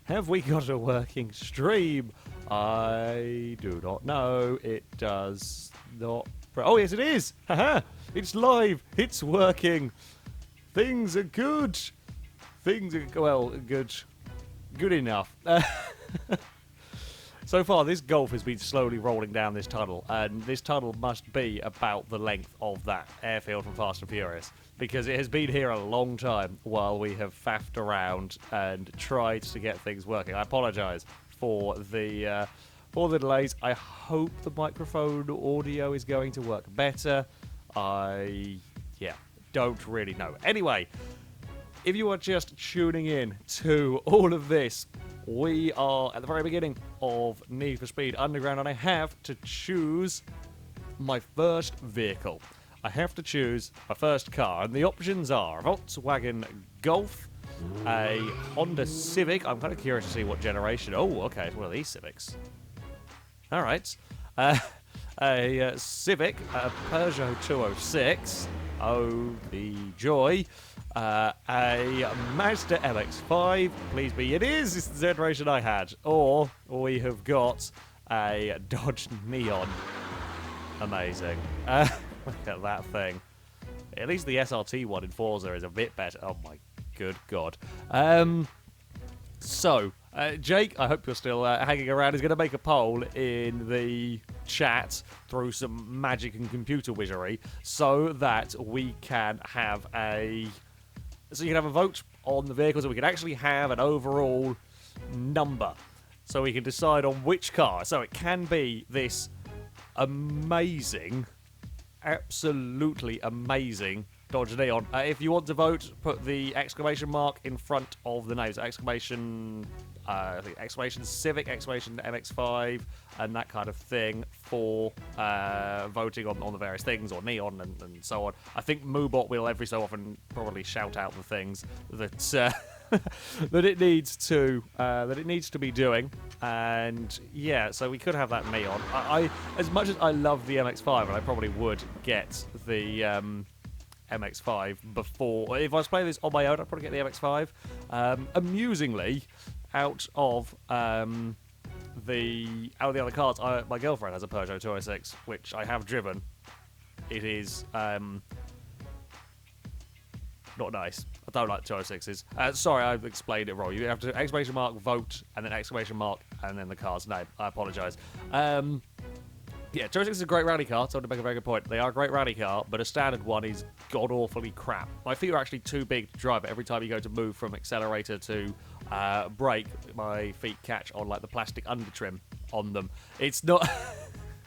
Have we got a working stream? I do not know. It does not. Oh, yes, it is. Haha. It's live. It's working. Things are good. Things are, well, good. Good enough. So far, this Golf has been slowly rolling down this tunnel, and this tunnel must be about the length of that airfield from Fast and Furious, because it has been here a long time while we have faffed around and tried to get things working. I apologise for the delays. I hope the microphone audio is going to work better. Don't really know. Anyway, if you are just tuning in to all of this, we are at the very beginning of Need for Speed Underground, and I have to choose my first vehicle. I have to choose my first car, and the options are a Volkswagen Golf, a Honda Civic. I'm kind of curious to see what generation. Oh, okay, it's one of these Civics. All right. A Civic, a Peugeot 206. Oh, the joy. A Mazda MX-5, please be. It is. It's the generation I had. Or we have got a Dodge Neon. Amazing. Look at that thing. At least the SRT one in Forza is a bit better. Oh my good god. Jake, I hope you're still hanging around, is going to make a poll in the chat through some magic and computer wizardry so that we can have a vote on the vehicles, and we can actually have an overall number so we can decide on which car. So it can be this amazing, absolutely amazing Dodge Neon. If you want to vote, put the exclamation mark in front of the names. Exclamation Civic, exclamation MX-5, and that kind of thing for voting on the various things, or Neon and so on. I think Moobot will every so often probably shout out the things that that it needs to be doing, and yeah, so we could have that Neon. I as much as I love the MX-5, and I probably would get the MX-5 before. If I was playing this on my own, I'd probably get the MX-5. Amusingly, out of the other cars, my girlfriend has a Peugeot 206, which I have driven. It is not nice. I don't like 206s. Sorry, I've explained it wrong. You have to exclamation mark vote, and then exclamation mark, and then the car's name. I apologise. Yeah, 206 is a great rally car, so to make a very good point. They are a great rally car, but a standard one is god-awfully crap. My feet are actually too big to drive it. Every time you go to move from accelerator to brake, my feet catch on like the plastic undertrim on them. It's not...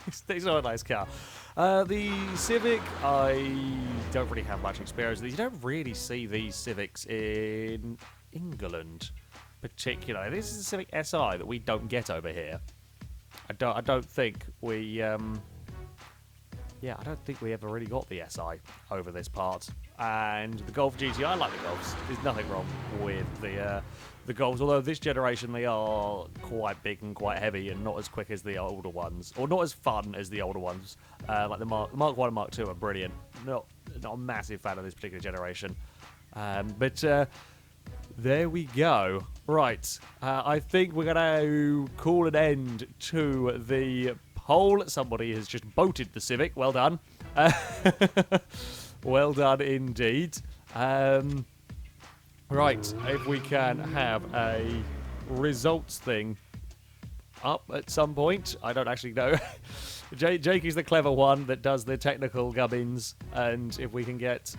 it's not a nice car. The Civic, I don't really have much experience with these. You don't really see these Civics in England, particularly. This is a Civic SI that we don't get over here. I don't think we I don't think we ever really got the SI over this part. And the Golf GTI, I like the Golfs. There's nothing wrong with the Golfs, although this generation they are quite big and quite heavy and not as quick as the older ones, or not as fun as the older ones. Like the Mark 1 and Mark 2 are brilliant. Not a massive fan of this particular generation. But there we go. Right, I think we're going to call an end to the poll. Somebody has just voted the Civic. Well done. Well done indeed. Right, if we can have a results thing up at some point. I don't actually know. Jake is the clever one that does the technical gubbins, and if we can get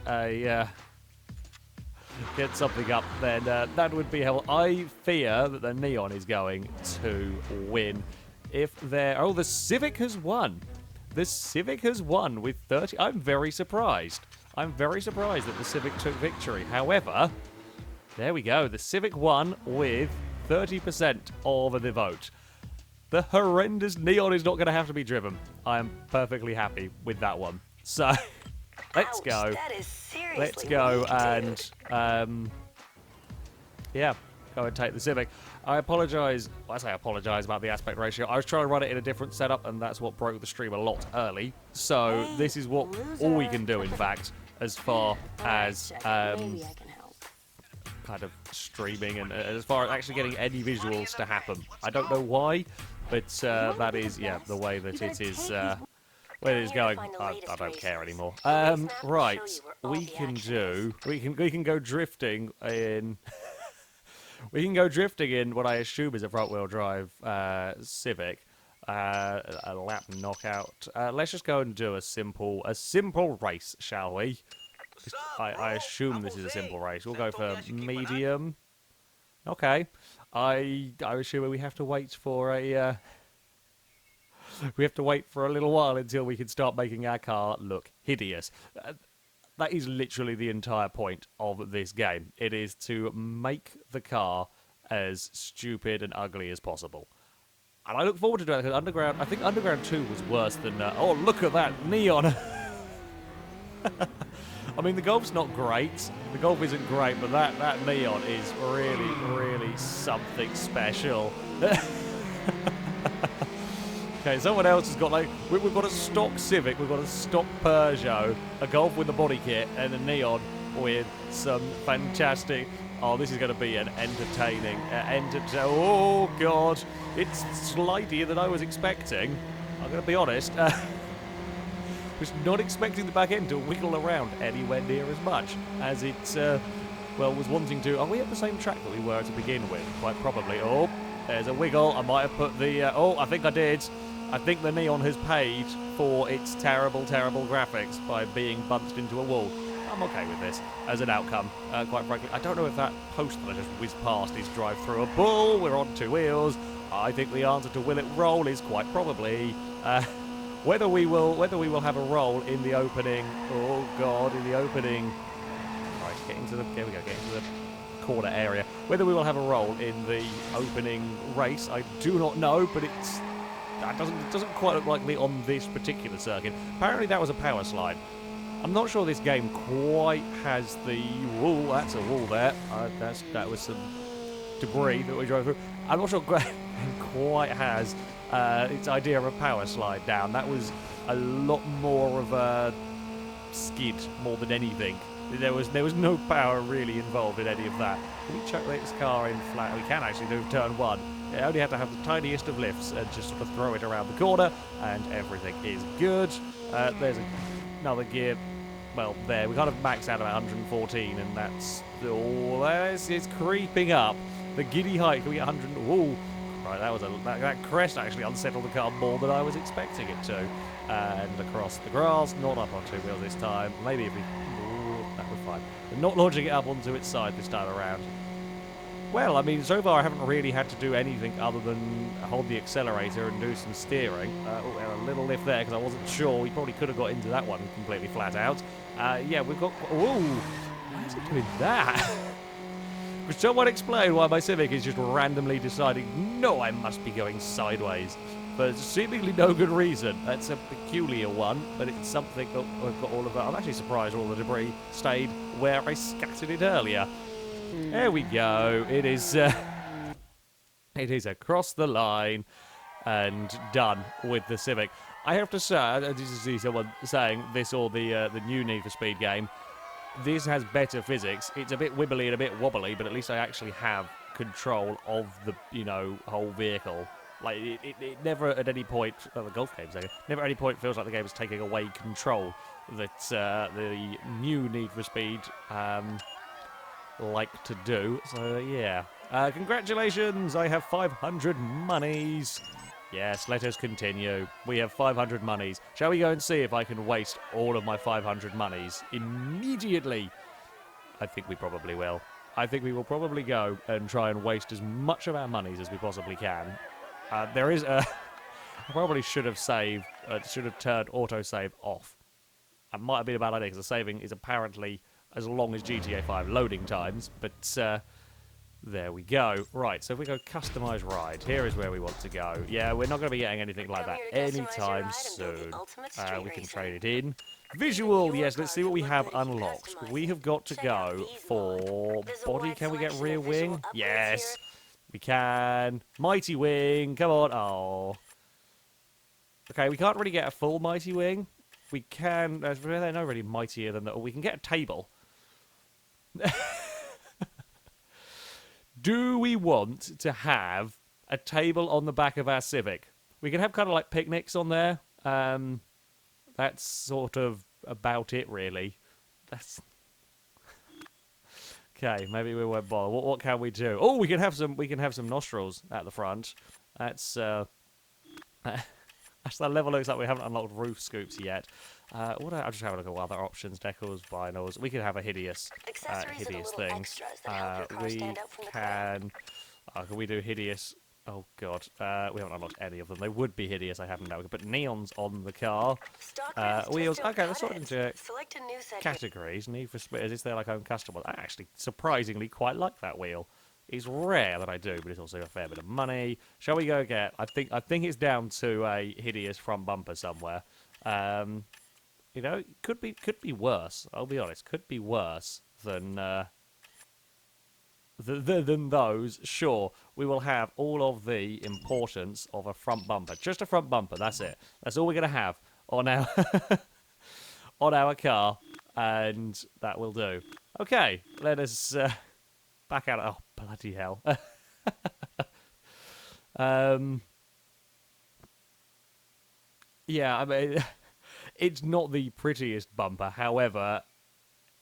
something up, then that would be helpful. I fear that the Neon is going to win. The Civic has won. The Civic has won with 30. I'm very surprised. I'm very surprised that the Civic took victory. However, there we go. The Civic won with 30% of the vote. The horrendous Neon is not going to have to be driven. I am perfectly happy with that one. So... Let's go. Let's go and, go and take the Civic. I apologise. I say apologise about the aspect ratio. I was trying to run it in a different setup, and that's what broke the stream a lot early. So this is all we can do, in fact, as far as kind of streaming and as far as actually getting any visuals to happen. I don't know why, but that is, yeah, the way that it is. Where it is going, I don't care anymore. Right, we can go drifting in. We can go drifting in what I assume is a front-wheel drive Civic. A lap knockout. Let's just go and do a simple race, shall we? I assume this is a simple race. We'll go for medium. Okay. I assume we have to wait for a. We have to wait for a little while until we can start making our car look hideous. That is literally the entire point of this game. It is to make the car as stupid and ugly as possible. And I look forward to doing it, because Underground, I think Underground 2 was worse than... oh, look at that neon! I mean, the Golf's not great. The Golf isn't great, but that neon is really, really something special. Okay, someone else has got, like... We've got a stock Civic, we've got a stock Peugeot, a Golf with the body kit, and a neon with some fantastic... Oh, this is going to be an entertaining... oh, God. It's slightly than I was expecting. I'm going to be honest. Was not expecting the back end to wiggle around anywhere near as much as it, well, was wanting to. Are we at the same track that we were to begin with? Quite probably. Oh, there's a wiggle. I might have put the... oh, I think I did. I think the neon has paid for its terrible, terrible graphics by being bunched into a wall. I'm okay with this as an outcome, quite frankly. I don't know if that post that I just whizzed past is drive through a bull. We're on two wheels. I think the answer to will it roll is quite probably whether we will have a roll in the opening. Oh God, in the opening. Right, get into the corner area. Whether we will have a roll in the opening race, I do not know, but it doesn't quite look likely on this particular circuit. Apparently that was a power slide. I'm not sure this game quite has the... Whoa, that's a wall there. That was some debris that we drove through. I'm not sure quite has its idea of a power slide down. That was a lot more of a skid more than anything. There was no power really involved in any of that. Can we chuck this car in flat? We can actually do turn one. You only have to have the tiniest of lifts and just sort of throw it around the corner, and everything is good. There's another gear. Well, there we kind of maxed out at 114, and that's all. It's creeping up. The giddy height. Can we get 100? Ooh, right. That crest actually unsettled the car more than I was expecting it to. And across the grass, not up on two wheels this time. Maybe if we. Ooh, that was fine. But not launching it up onto its side this time around. Well, I mean, so far I haven't really had to do anything other than hold the accelerator and do some steering. A little lift there because I wasn't sure. We probably could have got into that one completely flat out. Yeah, we've got... Ooh, why is it doing that? Could someone explain why my Civic is just randomly deciding, no, I must be going sideways? For seemingly no good reason. That's a peculiar one, but it's something that I've got all of that. I'm actually surprised all the debris stayed where I scattered it earlier. There we go. It is across the line and done with the Civic. I have to say, I just see someone saying this or the new Need for Speed game. This has better physics. It's a bit wibbly and a bit wobbly, but at least I actually have control of the whole vehicle. Like it never at any point, the golf game's never at any point feels like the game is taking away control that the new Need for Speed like to do. So yeah, congratulations, I have 500 monies. Yes, let us continue. We have 500 monies. Shall we go and see if I can waste all of my 500 monies immediately? I think we probably will. I think we will probably go and try and waste as much of our monies as we possibly can. There is a... I probably should have saved, should have turned autosave off. That might have been a bad idea because the saving is apparently as long as GTA 5 loading times, but there we go. Right, so if we go customize ride, here is where we want to go. Yeah, we're not going to be getting anything like that anytime soon. We can trade it in. Visual, yes, let's see what we have unlocked. We have got to go for body. Can we get rear wing? Yes, we can. Mighty wing, come on. Oh. Okay, we can't really get a full mighty wing. We can, they're not really mightier than that. We can get a table. Do we want to have a table on the back of our Civic? We can have kind of like picnics on there. That's sort of about it, really. That's okay. Maybe we won't bother. What can we do? Oh, we can have some. We can have some nostrils at the front. That's Actually, that level looks like we haven't unlocked roof scoops yet. I'll just have a look at other options, decals, vinyls. We can have a hideous things. Can we do hideous? Oh god, we haven't unlocked any of them. They would be hideous. I haven't now. But neons on the car. Wheels. Okay, let's sort into categories. Need for Speed. Is there like own custom one? I actually surprisingly quite like that wheel. It's rare that I do, but it's also a fair bit of money. Shall we go get? I think it's down to a hideous front bumper somewhere. You know, could be worse. I'll be honest, could be worse than than those. Sure, we will have all of the importance of a front bumper. Just a front bumper. That's it. That's all we're gonna have on our on our car, and that will do. Okay, let us. Back out. Oh, bloody hell. Yeah, I mean, it's not the prettiest bumper. However,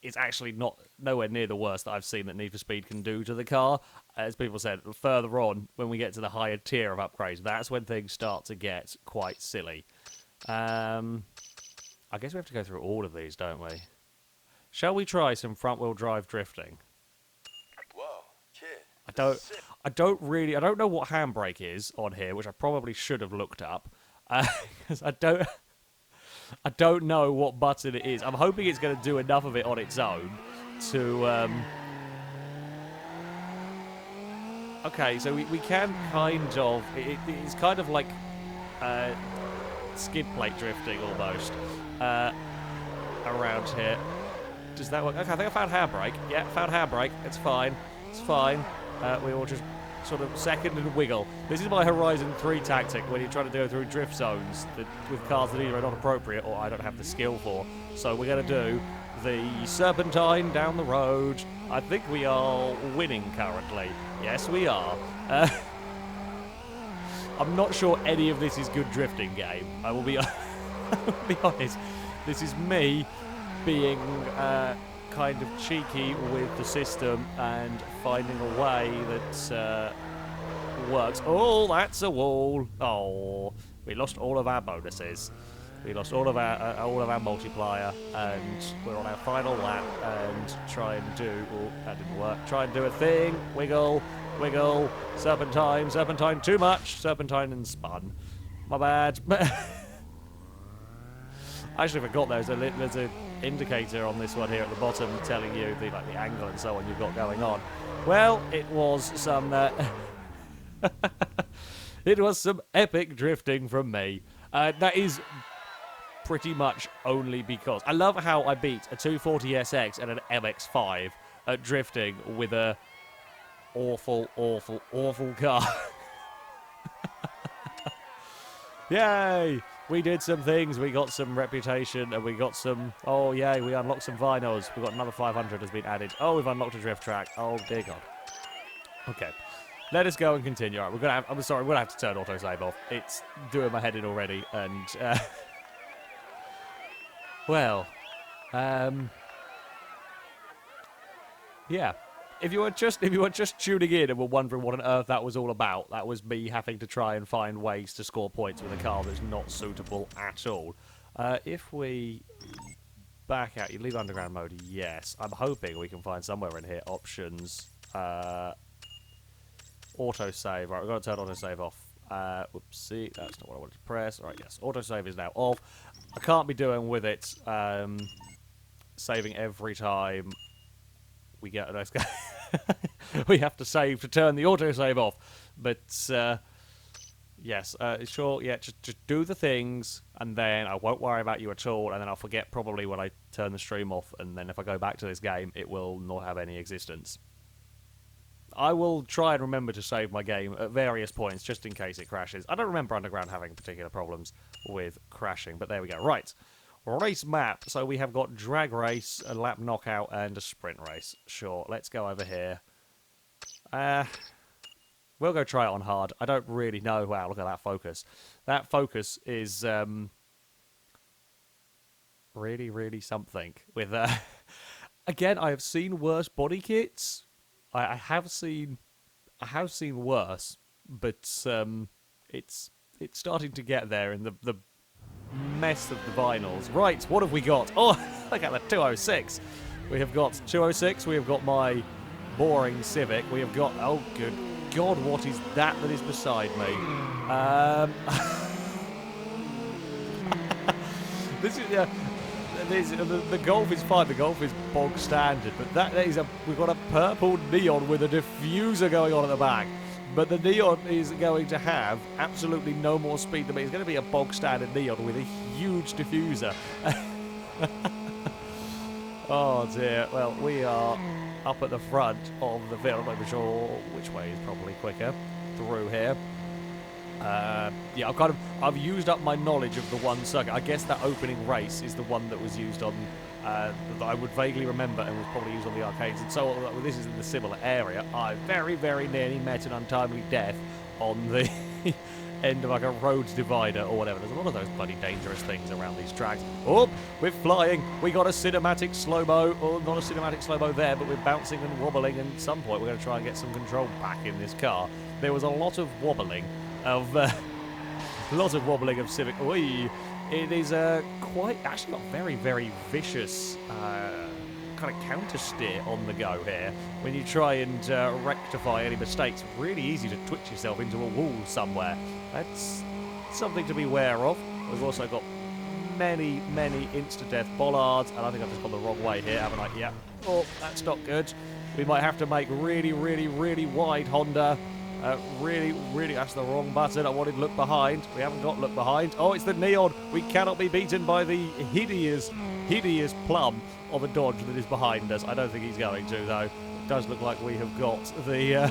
it's actually nowhere near the worst that I've seen that Need for Speed can do to the car. As people said, further on, when we get to the higher tier of upgrades, that's when things start to get quite silly. I guess we have to go through all of these, don't we? Shall we try some front-wheel drive drifting? I don't know what handbrake is on here, which I probably should have looked up, because I don't know what button it is. I'm hoping it's going to do enough of it on its own to. Okay, so we can kind of. It's kind of like skid plate drifting almost around here. Does that work? Okay, I think I found handbrake. Yeah, found handbrake. It's fine. It's fine. We all just sort of second and wiggle. This is my Horizon 3 tactic when you're trying to go through drift zones with cars that either are not appropriate or I don't have the skill for. So we're going to do the serpentine down the road. I think we are winning currently. Yes, we are. I'm not sure any of this is good drifting game. I will be, I will be honest. This is me being kind of cheeky with the system and finding a way that works. Oh, that's a wall. Oh, we lost all of our bonuses. We lost all of our multiplier, and we're on our final lap. And try and do. Oh, that didn't work. Try and do a thing. Wiggle, wiggle. Serpentine, serpentine. Too much. Serpentine and spun. My bad. I actually forgot there's a indicator on this one here at the bottom telling you the angle and so on you've got going on. Well, it was some it was some epic drifting from me. That is pretty much only because I love how I beat a 240SX and an MX-5 at drifting with a awful car. Yay! We did some things, we got some reputation, and we got some... Oh, yay, we unlocked some vinyls. We've got another 500 has been added. Oh, we've unlocked a drift track. Oh, dear God. Okay. Let us go and continue. All right, I'm sorry, we're going to have to turn autosave off. It's doing my head in already, and... well... yeah. If you were just tuning in and were wondering what on earth that was all about, that was me having to try and find ways to score points with a car that's not suitable at all. If we back out, you leave underground mode, yes. I'm hoping we can find somewhere in here options. Autosave. Right, we've got to turn autosave off. Whoopsie, that's not what I wanted to press. Alright, yes, autosave is now off. I can't be doing with it saving every time we get a nice guy. We have to save to turn the autosave off. But, yes, sure, yeah, just do the things, and then I won't worry about you at all, and then I'll forget probably when I turn the stream off, and then if I go back to this game, it will not have any existence. I will try and remember to save my game at various points, just in case it crashes. I don't remember Underground having particular problems with crashing, but there we go. Right. Race map. So we have got drag race, a lap knockout, and a sprint race. Sure, let's go over here. We'll go try it on hard. I don't really know. Wow, look at that focus. That focus is really, really something. With again, I have seen worse body kits. I have seen worse, but it's starting to get there in the mess of the vinyls. Right, what have we got? Oh, look at the 206. We have got 206. We have got my boring Civic. We have got, oh good God, what is that is beside me? This is the Golf is fine. The Golf is bog standard, but that is we've got a purple neon with a diffuser going on at the back. But the neon is going to have absolutely no more speed than me. It's going to be a bog standard neon with a huge diffuser. Oh dear. Well, we are up at the front of the field. I'm not even sure which way is probably quicker. Through here. Yeah, I've used up my knowledge of the one circuit. I guess that opening race is the one that was used on, that I would vaguely remember and was probably used on the arcades. And so this is in the similar area. I very, very nearly met an untimely death on the end of like a road divider or whatever. There's a lot of those bloody dangerous things around these tracks. Oh, we're flying. We got a cinematic slow-mo. Oh, not a cinematic slow-mo there, but we're bouncing and wobbling. And at some point, we're going to try and get some control back in this car. There was a lot of wobbling of Civic. Oi. It is actually got very, very vicious kind of counter steer on the go here. When you try and rectify any mistakes, really easy to twitch yourself into a wall somewhere. That's something to be aware of. We've also got many, many insta-death bollards, and I think I've just gone the wrong way here, haven't I? Yeah. Oh, that's not good. We might have to make really, really, really wide Honda. Really, really, that's the wrong button. I wanted look behind. We haven't got look behind. Oh, it's the neon. We cannot be beaten by the hideous plum of a Dodge that is behind us. I don't think he's going to, though. It does look like we have got the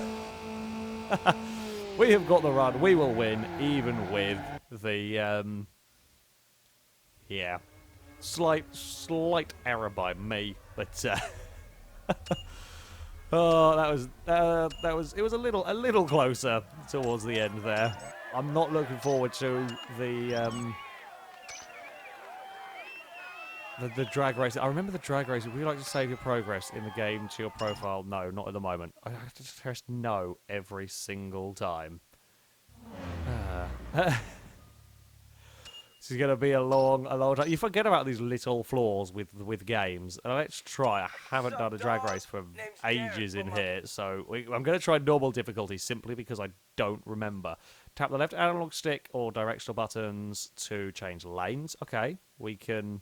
we have got the run. We will win, even with the yeah, slight error by me, but. Oh, that was. It was a little closer towards the end there. I'm not looking forward to the drag race. I remember the drag race. Would you like to save your progress in the game to your profile? No, not at the moment. I have to press no every single time. This is going to be a long time. You forget about these little flaws with games. Let's try. I haven't done a drag race for ages in here, so I'm going to try normal difficulty simply because I don't remember. Tap the left analog stick or directional buttons to change lanes. Okay, we can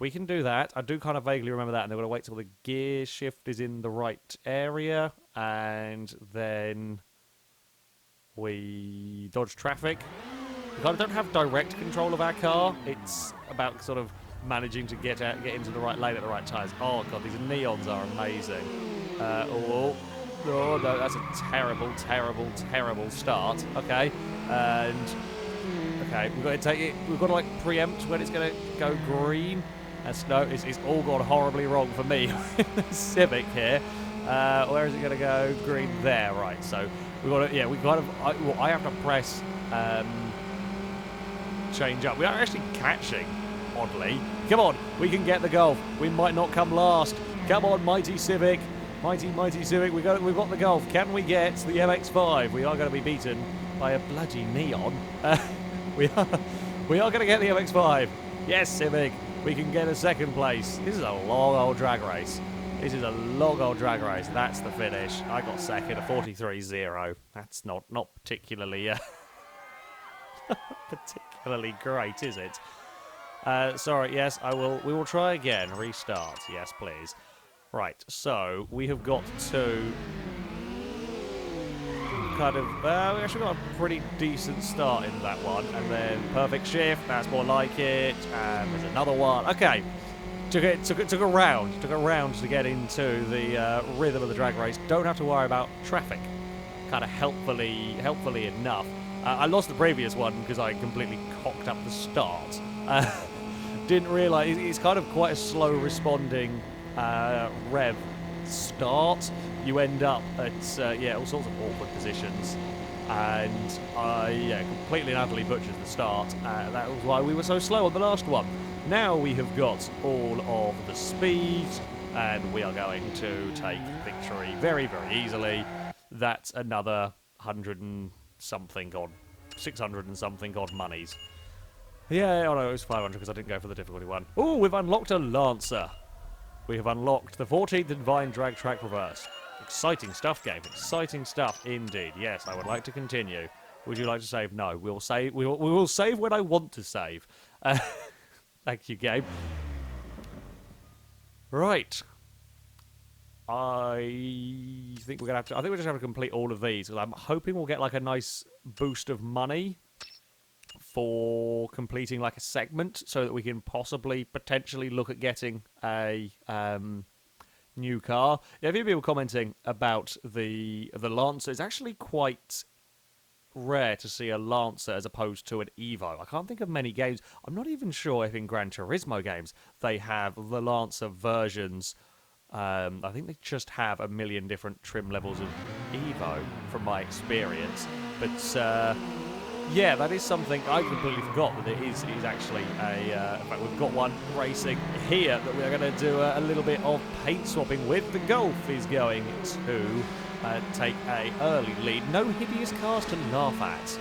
do that. I do kind of vaguely remember that, and then we're going to wait till the gear shift is in the right area, and then we dodge traffic. We kind of don't have direct control of our car. It's about sort of managing to get into the right lane at the right times. Oh god, these neons are amazing. Oh no, that's a terrible, terrible, terrible start. Okay, and okay, we've got to take it. We've got to like preempt when it's going to go green. It's all gone horribly wrong for me. Civic here. Where is it going to go? Green there, right? So we've got to. Yeah, we kind of. I have to press. Change up. We are actually catching, oddly. Come on, we can get the Golf. We might not come last. Come on, mighty Civic. Mighty Civic. We've got the Golf. Can we get the MX-5? We are going to be beaten by a bloody neon. We are going to get the MX-5. Yes, Civic. We can get a second place. This is a long old drag race. That's the finish. I got second, a 43.0. That's not particularly particularly great, is it? Sorry, yes, we will try again. Restart. Yes, please. Right, so we have got to kind of... we actually got a pretty decent start in that one. And then perfect shift, that's more like it. And there's another one. Okay. Took a round to get into the rhythm of the drag race. Don't have to worry about traffic. Kind of helpfully enough. I lost the previous one because I completely cocked up the start. Didn't realise it's kind of quite a slow responding rev start, you end up at all sorts of awkward positions. And I completely and utterly butchered the start. That was why we were so slow on the last one. Now we have got all of the speed, and we are going to take victory very, very easily. That's another 100 and something odd, 600 and something odd monies. Yeah, oh no, it was 500 because I didn't go for the difficulty one. Oh, we've unlocked a Lancer. We have unlocked the 14th Divine Drag Track Reverse. Exciting stuff, game. Exciting stuff indeed. Yes, I would like to continue. Would you like to save? No. We'll save. We will save when I want to save. Thank you, game. Right. I think we're gonna have to. I think we're just gonna have to complete all of these because I'm hoping we'll get like a nice boost of money for completing like a segment, so that we can potentially look at getting a new car. Yeah, a few people commenting about the Lancer. It's actually quite rare to see a Lancer as opposed to an Evo. I can't think of many games. I'm not even sure if in Gran Turismo games they have the Lancer versions. I think they just have a million different trim levels of Evo from my experience. But yeah, that is something I completely forgot that it is actually a. In fact, we've got one racing here that we are going to do a little bit of paint swapping with. The Golf is going to take a early lead. No Hideous cars to laugh at.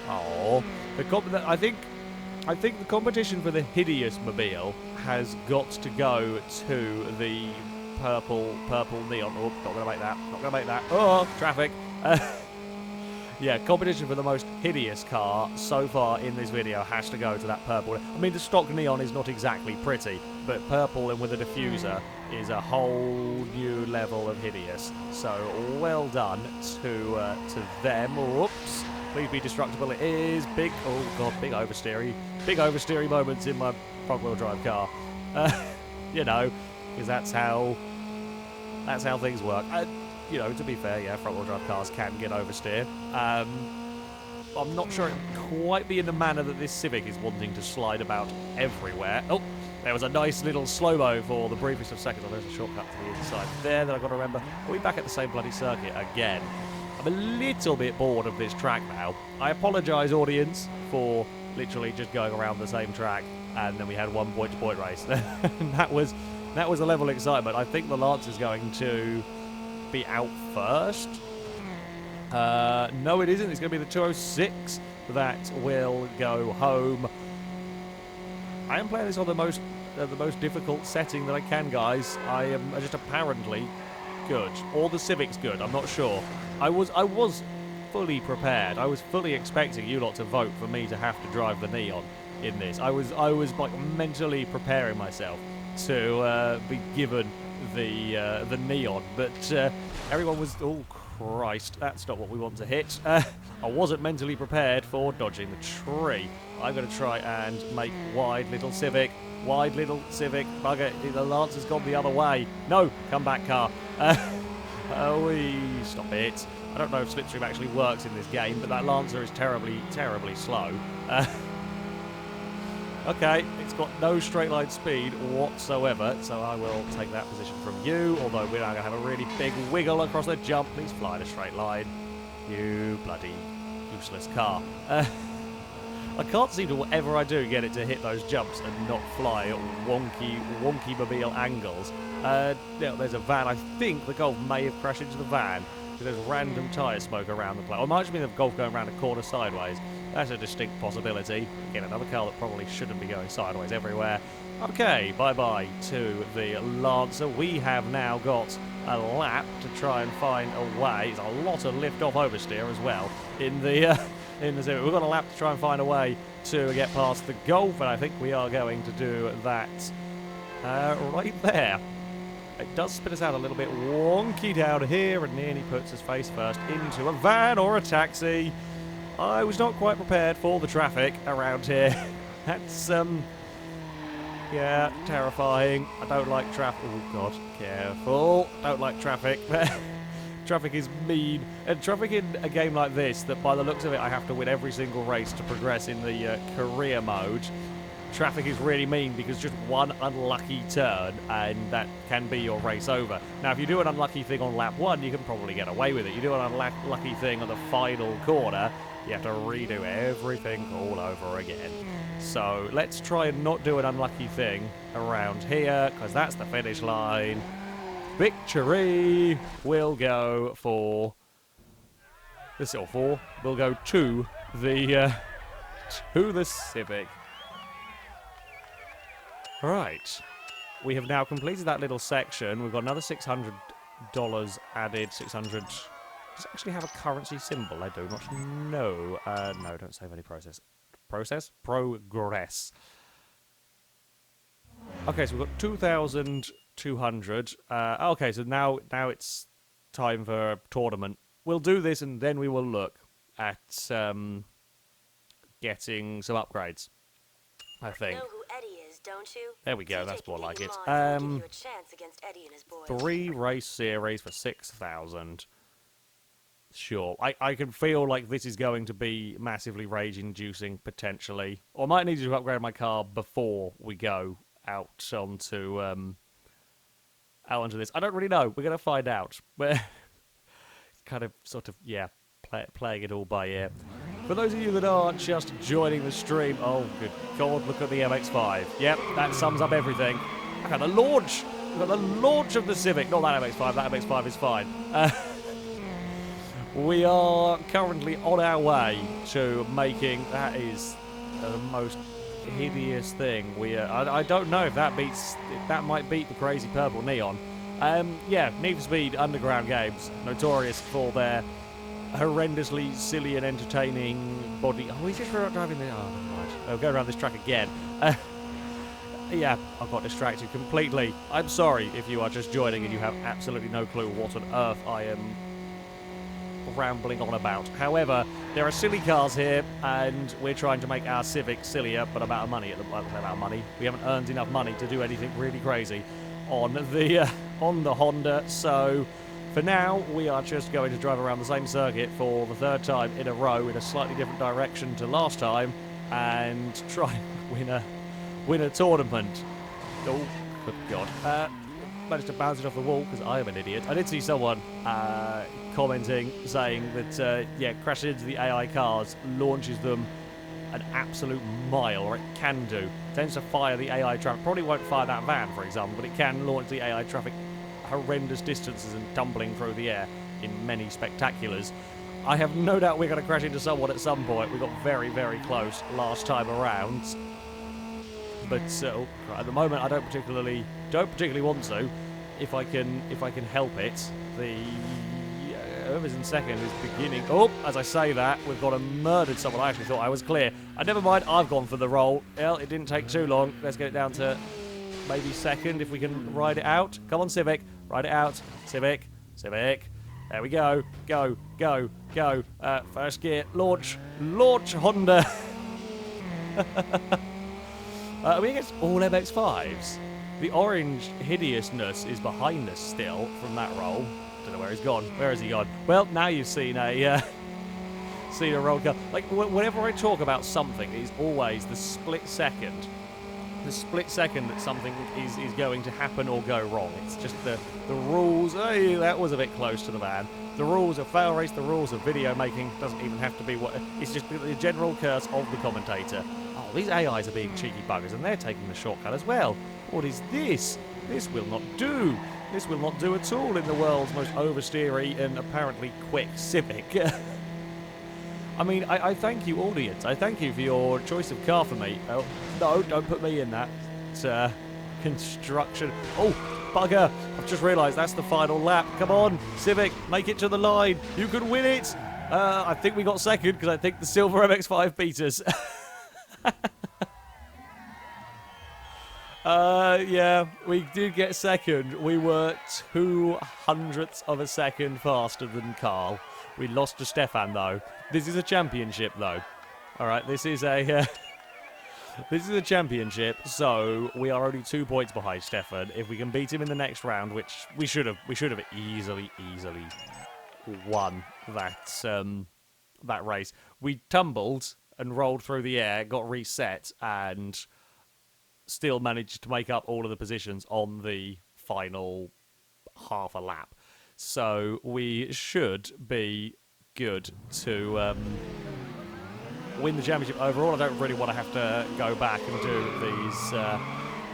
Oh, I think the competition for the Hideous mobile has got to go to the purple neon. Oh, not going to make that. Not going to make that. Oh, traffic. Yeah, competition for the most hideous car so far in this video has to go to that purple. I mean, the stock neon is not exactly pretty, but purple and with a diffuser is a whole new level of hideous. So, well done to them. Whoops. Please be destructible. It is big. Oh, God, big oversteery. Big oversteery moments in my front-wheel drive car. You know, because that's how things work. You know, to be fair, yeah, front-wheel drive cars can get oversteer. I'm not sure it would quite be in the manner that this Civic is wanting to slide about everywhere. Oh, there was a nice little slow-mo for the briefest of seconds. Oh, there's a shortcut to the inside there that I've got to remember. Are we back at the same bloody circuit again? I'm a little bit bored of this track now. I apologise, audience, for literally just going around the same track, and then we had one point-to-point race. that was a level of excitement. I think the Lance is going to be out first. No, it isn't. It's going to be the 206 that will go home. I am playing this on the most difficult setting that I can, guys. I am just apparently good, or the Civic's good. I'm not sure. I was fully prepared. I was fully expecting you lot to vote for me to have to drive the neon in this. I was like mentally preparing myself to be given the neon, but everyone was, oh Christ, that's not what we want to hit. I wasn't mentally prepared for dodging the tree. I'm going to try and make wide little Civic, bugger, the Lance has gone the other way. No, come back car. Stop it. I don't know if slipstream actually works in this game, but that Lancer is terribly, terribly slow. Okay, it's got no straight line speed whatsoever, so I will take that position from you, although we're now going to have a really big wiggle across the jump. Please fly in a straight line, you bloody useless car. I can't seem to, whatever I do, get it to hit those jumps and not fly at wonky mobile angles. There's a van. I think the Golf may have crashed into the van. There's random tyre smoke around the place. Or it might just be the Golf going around a corner sideways. That's a distinct possibility. Again, another car that probably shouldn't be going sideways everywhere. Okay, bye-bye to the Lancer. We have now got a lap to try and find a way. There's a lot of lift-off oversteer as well in the Civic. We've got a lap to try and find a way to get past the Golf, and I think we are going to do that right there. It does spit us out a little bit wonky down here, and nearly puts us face first into a van or a taxi. I was not quite prepared for the traffic around here. That's, yeah, terrifying. I don't like traffic. Oh, God, careful. Don't like traffic. Traffic is mean. And traffic in a game like this, that by the looks of it, I have to win every single race to progress in the career mode. traffic is really mean because just one unlucky turn and that can be your race over. Now, if you do an unlucky thing on lap 1, you can probably get away with it. You do an unlucky thing on the final corner, you have to redo everything all over again. So let's try and not do an unlucky thing around here, because that's the finish line. Victory will go for... We'll go to the Civic. Right. We have now completed that little section. We've got another $600 added. 600... Does it actually have a currency symbol? I do not know. No, don't save any process. Process? Progress. Okay, so we've got 2,200. Okay, so now it's time for a tournament. We'll do this and then we will look at getting some upgrades, I think. You know who Eddie is, don't you? There we go, that's more like it. Give you a chance against Eddie and his boys. 3 race series for 6,000. Sure. I can feel like this is going to be massively rage-inducing, potentially. Or I might need to upgrade my car before we go out onto this. I don't really know. We're going to find out. We're kind of, sort of, yeah, playing it all by ear. For those of you that are just joining the stream, oh, good God, look at the MX-5. Yep, that sums up everything. Look at the launch. We've got the launch of the Civic. Not that MX-5. That MX-5 is fine. We are currently on our way to making... That is the most hideous thing. I don't know if that beats... That might beat the crazy purple neon. Yeah, Need for Speed Underground games. Notorious for their horrendously silly and entertaining body... Oh, he's just driving the... Oh, never mind. I'll go around this track again. Yeah, I got distracted completely. I'm sorry if you are just joining and you have absolutely no clue what on earth I am rambling on about. However, there are silly cars here, and we're trying to make our Civic sillier, but about money. We haven't earned enough money to do anything really crazy on the Honda. So for now, we are just going to drive around the same circuit for the 3rd time in a row in a slightly different direction to last time, and try and win a tournament. Oh, good God. Managed to bounce it off the wall because I am an idiot. I did see someone commenting, saying that, yeah, crashing into the AI cars launches them an absolute mile, or it can do. Tends to fire the AI traffic. Probably won't fire that van, for example, but it can launch the AI traffic horrendous distances and tumbling through the air in many spectaculars. I have no doubt we're going to crash into someone at some point. We got very, very close last time around. But at the moment, I don't particularly want to. If I can help it, the whoever's in second is beginning. Oh, as I say that, we've got murdered someone. I actually thought I was clear. Never mind, I've gone for the roll. Well, it didn't take too long. Let's get it down to maybe second if we can ride it out. Come on, Civic, ride it out. Civic. There we go. Go. First gear, launch, Honda. Are we against all MX-5s? The orange hideousness is behind us still from that roll. Don't know where he's gone. Where has he gone? Well, now you've seen a roll car. Like, whenever I talk about something, it's always the split second. The split second that something is going to happen or go wrong. It's just the rules. Hey, that was a bit close to the van. The rules of FailRace, the rules of video making, doesn't even have to be what... It's just the general curse of the commentator. Oh, these AIs are being cheeky buggers, and they're taking the shortcut as well. What is this? This will not do. This will not do at all in the world's most oversteery and apparently quick Civic. I mean, I thank you, audience. I thank you for your choice of car for me. Oh, no, don't put me in that. It's construction. Oh, bugger. I've just realised that's the final lap. Come on, Civic, make it to the line. You can win it. I think we got second because I think the silver MX-5 beat us. Yeah, we did get second. We were 0.02 of a second faster than Carl. We lost to Stefan, though. This is a championship, though. All right, this is a championship, so we are only 2 points behind Stefan. If we can beat him in the next round, which we should have easily won that race. We tumbled and rolled through the air, got reset, and still managed to make up all of the positions on the final half a lap. So we should be good to win the championship overall. I don't really want to have to go back and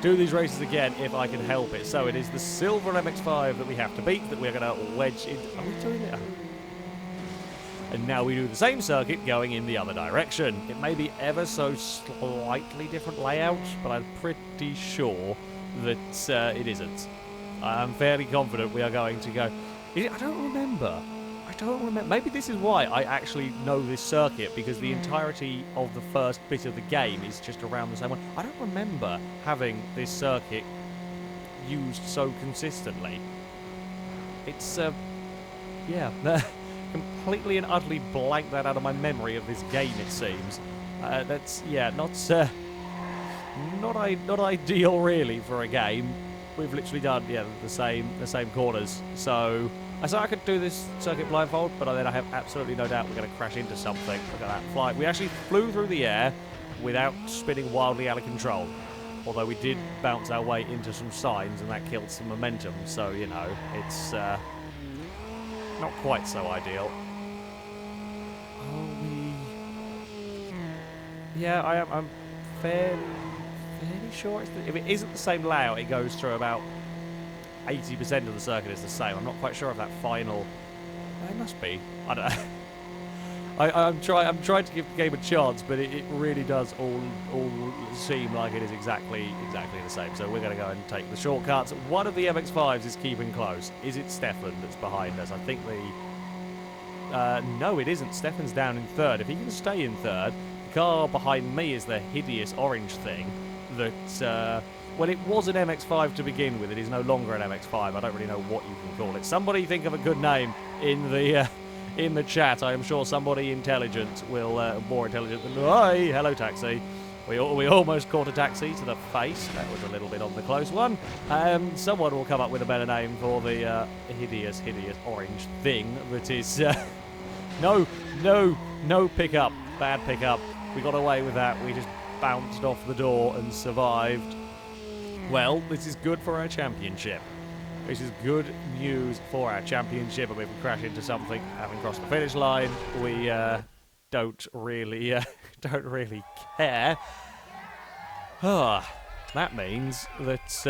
do these races again if I can help it. So it is the silver MX-5 that we have to beat, that we're going to wedge in. Are we doing it? And now we do the same circuit going in the other direction. It may be ever so slightly different layout, but I'm pretty sure that it isn't. I'm fairly confident we are going to go. I don't remember. Maybe this is why I actually know this circuit, because the entirety of the first bit of the game is just around the same one. I don't remember having this circuit used so consistently. It's, yeah, completely and utterly blanked that out of my memory of this game, it seems. That's, yeah, not ideal, really, for a game. We've literally done, yeah, the same corners. So I could do this circuit blindfold, but then I have absolutely no doubt we're going to crash into something. Look at that fly. We actually flew through the air without spinning wildly out of control. Although we did bounce our way into some signs, and that killed some momentum. So, you know, it's not quite so ideal. Yeah, I'm fairly sure if it isn't the same layout, it goes through about 80% of the circuit is the same. I'm not quite sure if that final. It must be. I don't know. I'm trying to give the game a chance, but it really does all seem like it is exactly the same. So we're going to go and take the shortcuts. One of the MX-5s is keeping close. Is it Stefan that's behind us? I think no, it isn't. Stefan's down in third. If he can stay in third, the car behind me is the hideous orange thing that. Well, it was an MX-5 to begin with. It is no longer an MX-5. I don't really know what you can call it. Somebody think of a good name in the chat. I am sure somebody intelligent will, more intelligent than I. Hello, taxi. We almost caught a taxi to the face. That was a little bit on the close one. Someone will come up with a better name for the hideous orange thing that is no pickup. Bad pickup. We got away with that. We just bounced off the door and survived. Well, this is good for our championship. This is good news for our championship, and if we crash into something, having crossed the finish line, we don't really care. That means that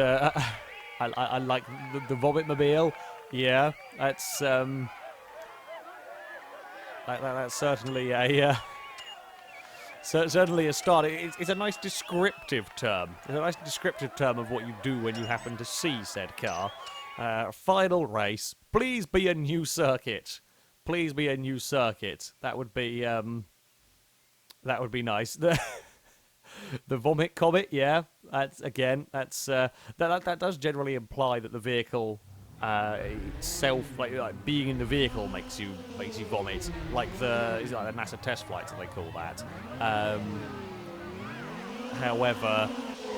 I like the Vomit-mobile. Yeah, that's that's certainly a. Certainly a start. It's a nice descriptive term. It's a nice descriptive term of what you do when you happen to see said car. Final race. Please be a new circuit. Please be a new circuit. That would be nice. The Vomit Comet, yeah. That does generally imply that the vehicle itself, like being in the vehicle makes you vomit, like the NASA test flights that they call that. However,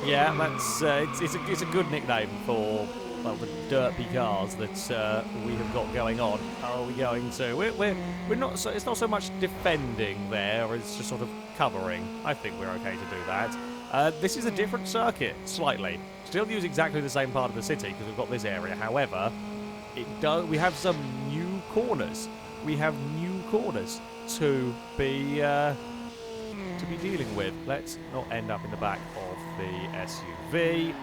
yeah, that's it's a good nickname for the derpy cars that we have got going on. Are we going to? We're not. So, it's not so much defending there; it's just sort of covering. I think we're okay to do that. This is a different circuit, slightly. Still use exactly the same part of the city because we've got this area. However, we have some new corners. We have new corners to be dealing with. Let's not end up in the back of the SUV.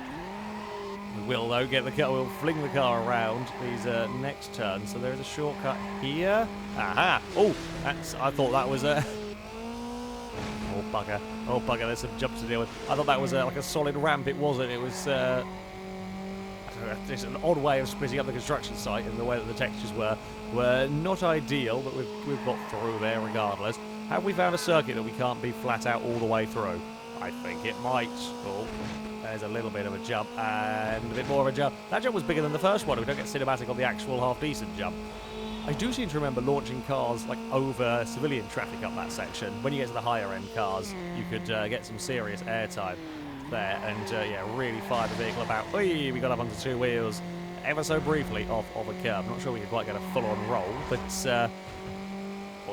We will though get the car. We'll fling the car around these next turns. So there is a shortcut here. Aha! Oh, I thought that was a. Oh bugger, there's some jumps to deal with. I thought that was like a solid ramp. It wasn't. It was I don't know, it's an odd way of splitting up the construction site, and the way that the textures were not ideal, but we've got through there regardless. Have we found a circuit that we can't be flat out all the way through? I think it might. Oh, there's a little bit of a jump, and a bit more of a jump. That jump was bigger than the first one. We don't get cinematic on the actual half-decent jump. I do seem to remember launching cars like over civilian traffic up that section. When you get to the higher end cars, you could get some serious airtime there, and yeah, really fire the vehicle about. Whee, we got up onto two wheels ever so briefly off of a curb. I'm not sure we could quite get a full-on roll, but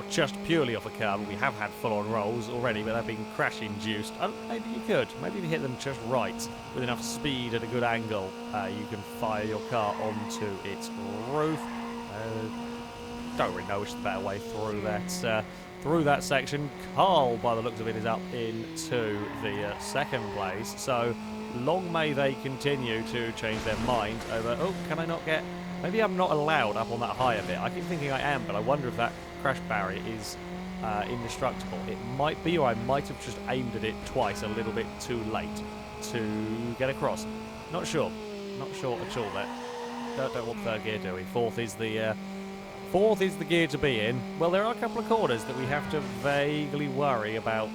or just purely off a curb. We have had full-on rolls already, but they've been crash-induced. Maybe you could. Maybe if you hit them just right, with enough speed at a good angle, you can fire your car onto its roof. Don't really know which is the better way through that section. Carl, by the looks of it, is up into the second place. So long may they continue to change their mind over. Oh, can I not get? Maybe I'm not allowed up on that higher bit. I keep thinking I am, but I wonder if that crash barrier is indestructible. It might be, or I might have just aimed at it twice a little bit too late to get across. Not sure. Not sure at all. Don't want third gear, do we? Fourth is the gear to be in. Well, there are a couple of corners that we have to vaguely worry about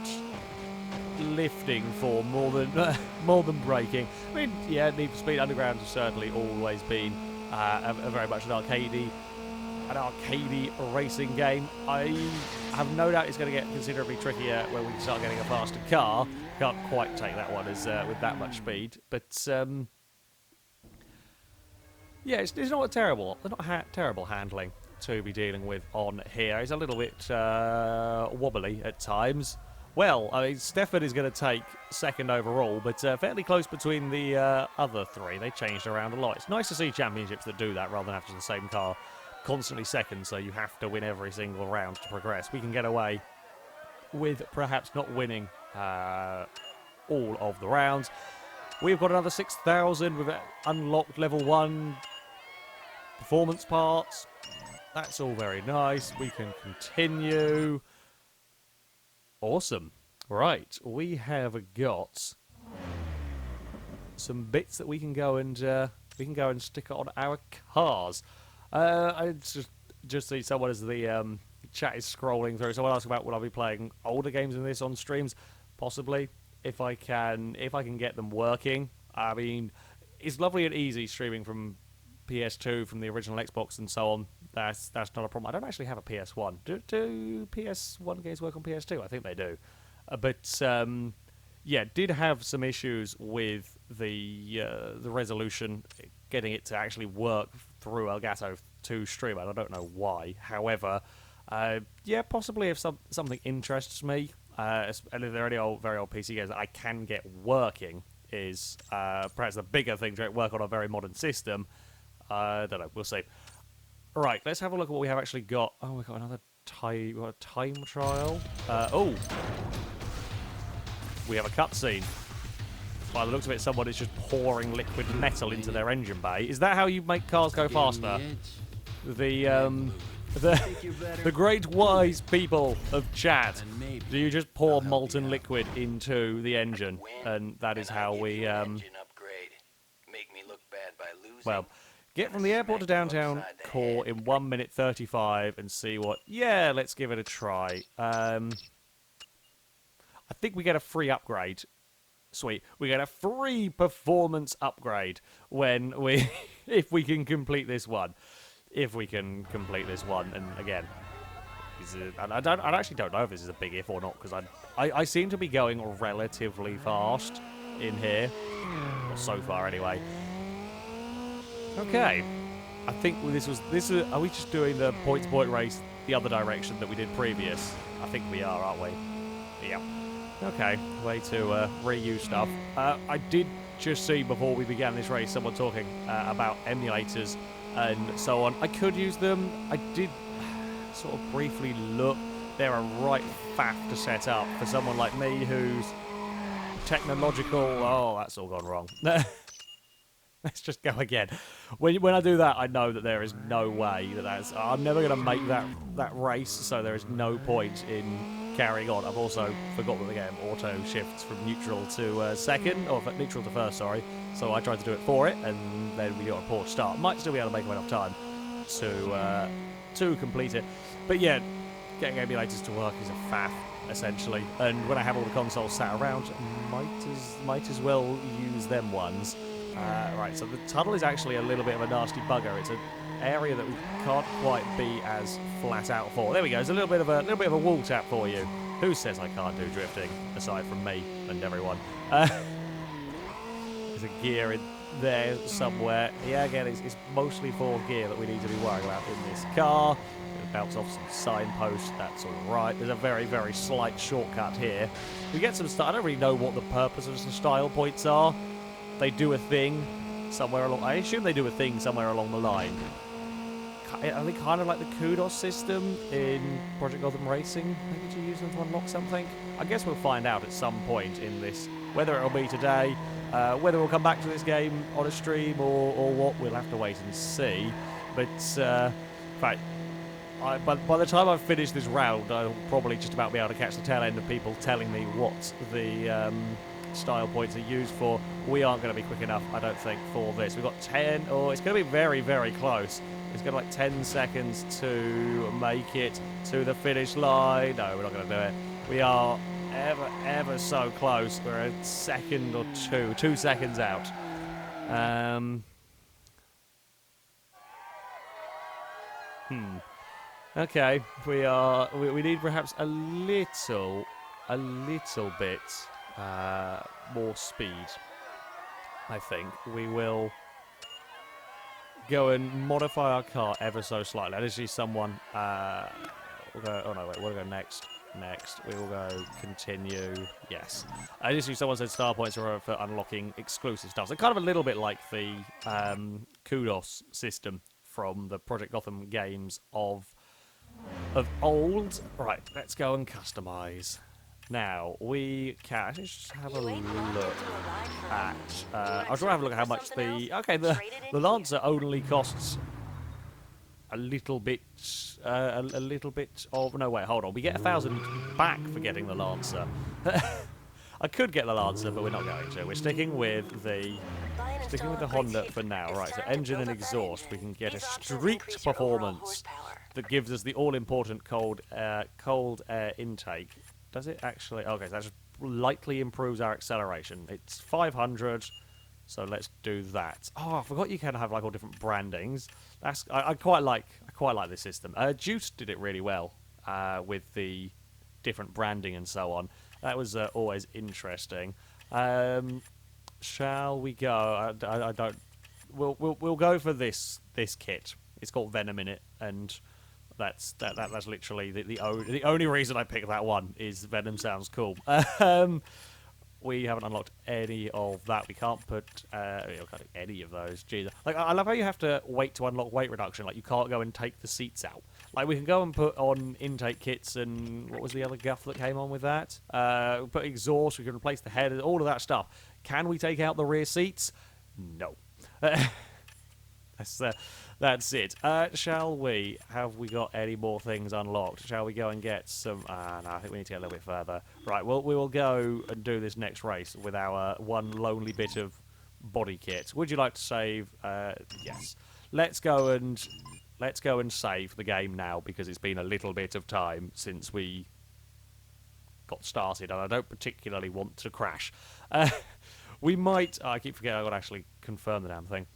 lifting for more than braking. I mean, yeah, Need for Speed Underground has certainly always been a very much an arcadey racing game. I have no doubt it's going to get considerably trickier when we start getting a faster car. Can't quite take that one as with that much speed, but yeah, it's not terrible handling to be dealing with on here. It's a little bit wobbly at times. Well, I mean, Stefan is going to take second overall, but fairly close between the other three. They changed around a lot. It's nice to see championships that do that rather than having the same car constantly second, so you have to win every single round to progress. We can get away with perhaps not winning all of the rounds. We've got another 6,000 with unlocked level 1 performance parts. That's all very nice. We can continue. Awesome. Right, we have got some bits that we can go and stick on our cars. I just see someone as the chat is scrolling through. Someone asked about will I be playing older games than this on streams? Possibly, if I can get them working. I mean, it's lovely and easy streaming from PS2, from the original Xbox and so on. That's not a problem. I don't actually have a PS1. Do PS1 games work on PS2? I think they do. But yeah, did have some issues with the resolution, getting it to actually work through Elgato to stream. I don't know why. However, yeah, possibly if something interests me, and if there are any very old PC games that I can get working, is perhaps the bigger thing to work on a very modern system. I don't know. We'll see. Right, let's have a look at what we have actually got. Oh, we've got another time trial. Oh, we have a cutscene. By the looks of it, someone is just pouring liquid metal into their engine bay. Is that how you make cars go faster? The great wise people of chat. Do you just pour molten liquid into the engine, and that is how we well, get from the airport to downtown core in 1 minute 35 and see what... Yeah, let's give it a try. I think we get a free upgrade. Sweet. We get a free performance upgrade when we... if we can complete this one. If we can complete this one. And again, I actually don't know if this is a big if or not, because I seem to be going relatively fast in here. Or so far, anyway. Okay, I think this was. Are we just doing the point-to-point race the other direction that we did previous? I think we are, aren't we? Yeah. Okay, way to reuse stuff. I did just see before we began this race someone talking about emulators and so on. I could use them. I did sort of briefly look. They're a right faff to set up for someone like me who's technological. Oh, that's all gone wrong. Let's just go again. When I do that, I know that there is no way that's... I'm never going to make that race, so there is no point in carrying on. I've also forgot that the game auto shifts from neutral to second, or neutral to first, sorry. So I tried to do it for it, and then we got a poor start. Might still be able to make enough time to complete it. But yeah, getting emulators to work is a faff, essentially. And when I have all the consoles sat around, might as well use them ones. Right, so the tunnel is actually a little bit of a nasty bugger. It's an area that we can't quite be as flat out for. There we go. There's a little bit of a wall tap for you. Who says I can't do drifting aside from me and everyone? There's a gear in there somewhere. Yeah, again, it's mostly fourth gear that we need to be worrying about in this car. bounce off some signposts. That's all right. There's a very, very slight shortcut here. We get some stuff. I don't really know what the purpose of some style points are. They do a thing somewhere along. I assume they do a thing somewhere along the line. Are they kind of like the kudos system in Project Gotham Racing? Maybe to use them to unlock something? I guess we'll find out at some point in this, whether it'll be today, whether we'll come back to this game on a stream or what, we'll have to wait and see. But, in fact, by the time I've finished this round, I'll probably just about be able to catch the tail end of people telling me what the style points are used for. We aren't going to be quick enough, I don't think, for this. We've got 10, or it's going to be very, very close. It's got like 10 seconds to make it to the finish line. No, we're not going to do it. We are ever so close. We're a second or 2 seconds out. Okay, we need perhaps a little bit more speed. I think we will go and modify our car ever so slightly. I just see someone. We'll go. Oh no, wait. We'll go next. Next, we will go continue. Yes, I just see someone said star points are for unlocking exclusive stuff. So kind of a little bit like the kudos system from the Project Gotham games of old. Right, let's go and customize. Now, we can just have a look at... I was trying to have a look at how much the... Okay, the Lancer only costs a little bit of... No, wait, hold on. We get 1,000 back for getting the Lancer. I could get the Lancer, but we're not going to. We're sticking with the Honda for now. Right, so engine and exhaust. We can get a street performance that gives us the all-important cold air intake. Does it actually? Okay, so that just lightly improves our acceleration. It's 500, so let's do that. Oh, I forgot you can have like all different brandings. I quite like this system. Juice did it really well with the different branding and so on. That was always interesting. Shall we go? I don't. We'll go for this kit. It's got Venom in it, and that's literally the only reason I picked that one is Venom sounds cool. We haven't unlocked any of that. We can't put any of those. Jesus, like I love how you have to wait to unlock weight reduction. Like you can't go and take the seats out. Like we can go and put on intake kits and what was the other guff that came on with that? Put exhaust. We can replace the head. All of that stuff. Can we take out the rear seats? No. That's it. Shall we? Have we got any more things unlocked? Shall we go and get some... no, I think we need to get a little bit further. Right, well, we will go and do this next race with our one lonely bit of body kit. Would you like to save? Yes. Let's go and save the game now, because it's been a little bit of time since we got started, and I don't particularly want to crash. We might... I keep forgetting I've got to actually confirm the damn thing.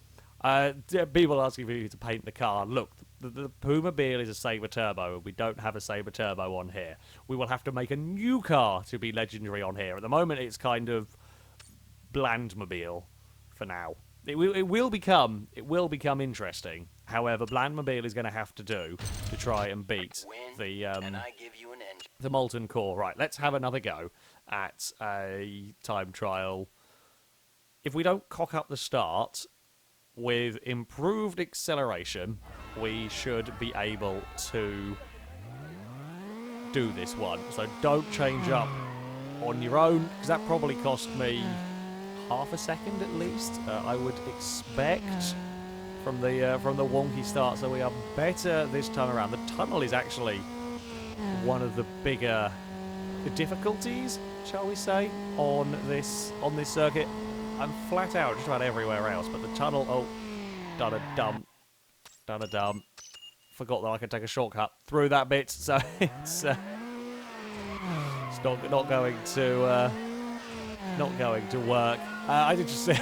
People asking for you to paint the car. Look, the Puma-Mobile is a Sabre Turbo, and we don't have a Sabre Turbo on here. We will have to make a new car to be legendary on here. At the moment, it's kind of Blandmobile for now. It will become interesting. However, Blandmobile is going to have to do to try and beat the Molten Core. Right, let's have another go at a time trial. If we don't cock up the start... with improved acceleration, we should be able to do this one. So don't change up on your own, because that probably cost me half a second at least. I would expect from the wonky start. So we are better this time around. The tunnel is actually one of the bigger difficulties, shall we say, on this circuit. I'm flat out just about everywhere else, but the tunnel, done a dump. Forgot that I could take a shortcut through that bit, so it's not going to work. I did just say,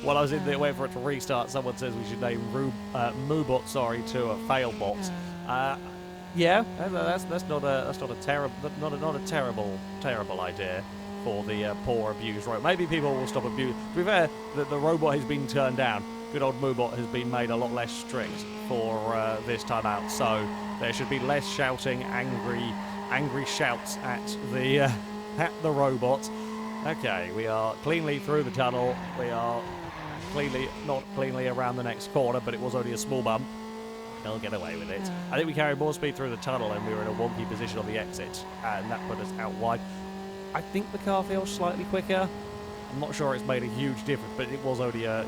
while I was in there waiting for it to restart, someone says we should name Moobot, to a Failbot. Yeah, that's not a terrible idea for the poor abused robot. Maybe people will stop abusing. To be fair, the robot has been turned down. good old Moobot has been made a lot less strict for this time out. So there should be less shouting, angry shouts at the robot. Okay, we are cleanly through the tunnel. We are not cleanly around the next corner, but it was only a small bump. They'll get away with it. I think we carried more speed through the tunnel and we were in a wonky position on the exit, and that put us out wide. I think the car feels slightly quicker. I'm not sure it's made a huge difference, but it was only a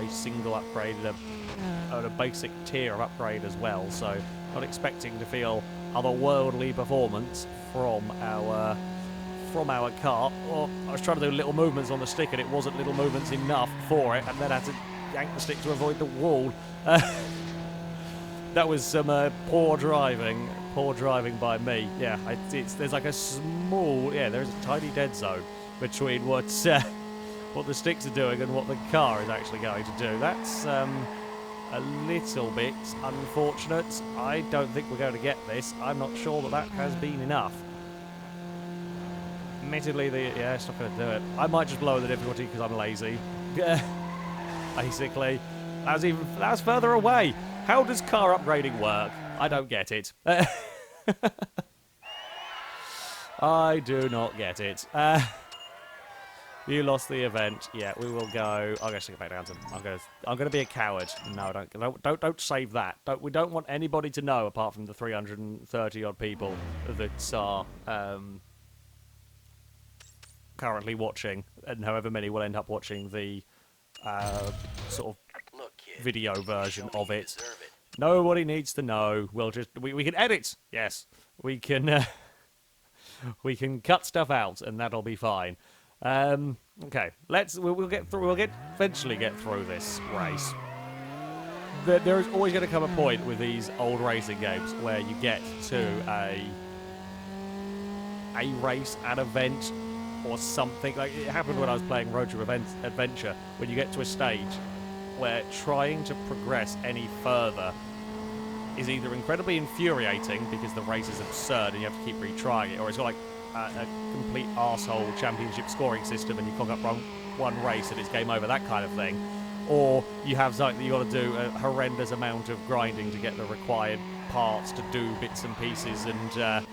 single upgrade and a basic tier of upgrade as well. So not expecting to feel otherworldly performance from our car. Oh, I was trying to do little movements on the stick and it wasn't little movements enough for it, and then I had to yank the stick to avoid the wall. That was some poor driving by me. Yeah, there's like a small, there's a tiny dead zone between what the sticks are doing and what the car is actually going to do. That's a little bit unfortunate. I don't think we're going to get this. I'm not sure that has been enough. Admittedly, it's not going to do it. I might just lower the difficulty because I'm lazy. Basically, that's further away. How does car upgrading work? I don't get it. I do not get it. You lost the event. Yeah, we will go. I'm going to stick it back down to. I'm going to be a coward. No, don't save that. We don't want anybody to know, apart from the 330 odd people that are currently watching, and however many will end up watching the sort of video version of it. Nobody needs to know. We'll just we can edit. Yes, we can cut stuff out, and that'll be fine. Okay, we'll get through. We'll eventually get through this race. There is always going to come a point with these old racing games where you get to a race, an event, or something. Like it happened when I was playing Road to Adventure, when you get to a stage where trying to progress any further is either incredibly infuriating because the race is absurd and you have to keep retrying it, or it's got like a complete arsehole championship scoring system and you cock up one race and it's game over, that kind of thing. Or you have something that you got to do a horrendous amount of grinding to get the required parts to do bits and pieces, and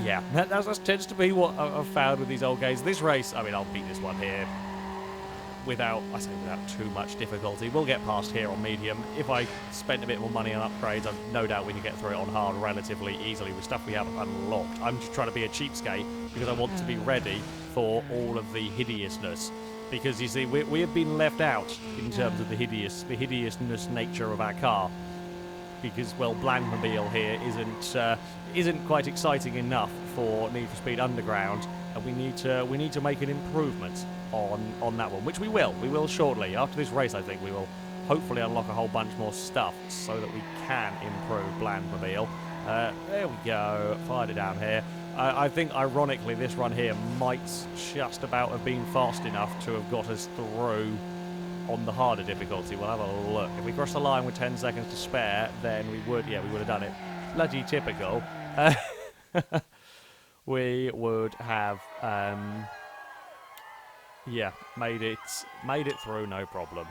yeah, that tends to be what I've found with these old games. This race, I mean, I'll beat this one here without too much difficulty. We'll get past here on medium. If I spent a bit more money on upgrades, I've no doubt we can get through it on hard relatively easily with stuff we haven't unlocked. I'm just trying to be a cheapskate because I want to be ready for all of the hideousness. Because you see, we have been left out in terms of the hideousness nature of our car. Because, well, Blandmobile here isn't quite exciting enough for Need for Speed Underground, and we need to make an improvement on that one, which we will. We will shortly. After this race, I think we will hopefully unlock a whole bunch more stuff so that we can improve Blandmobile. There we go. Fired it down here. I think, ironically, this run here might just about have been fast enough to have got us through on the harder difficulty. We'll have a look. If we cross the line with 10 seconds to spare, then we would have done it. Bloody typical. We would have, made it through, no problem.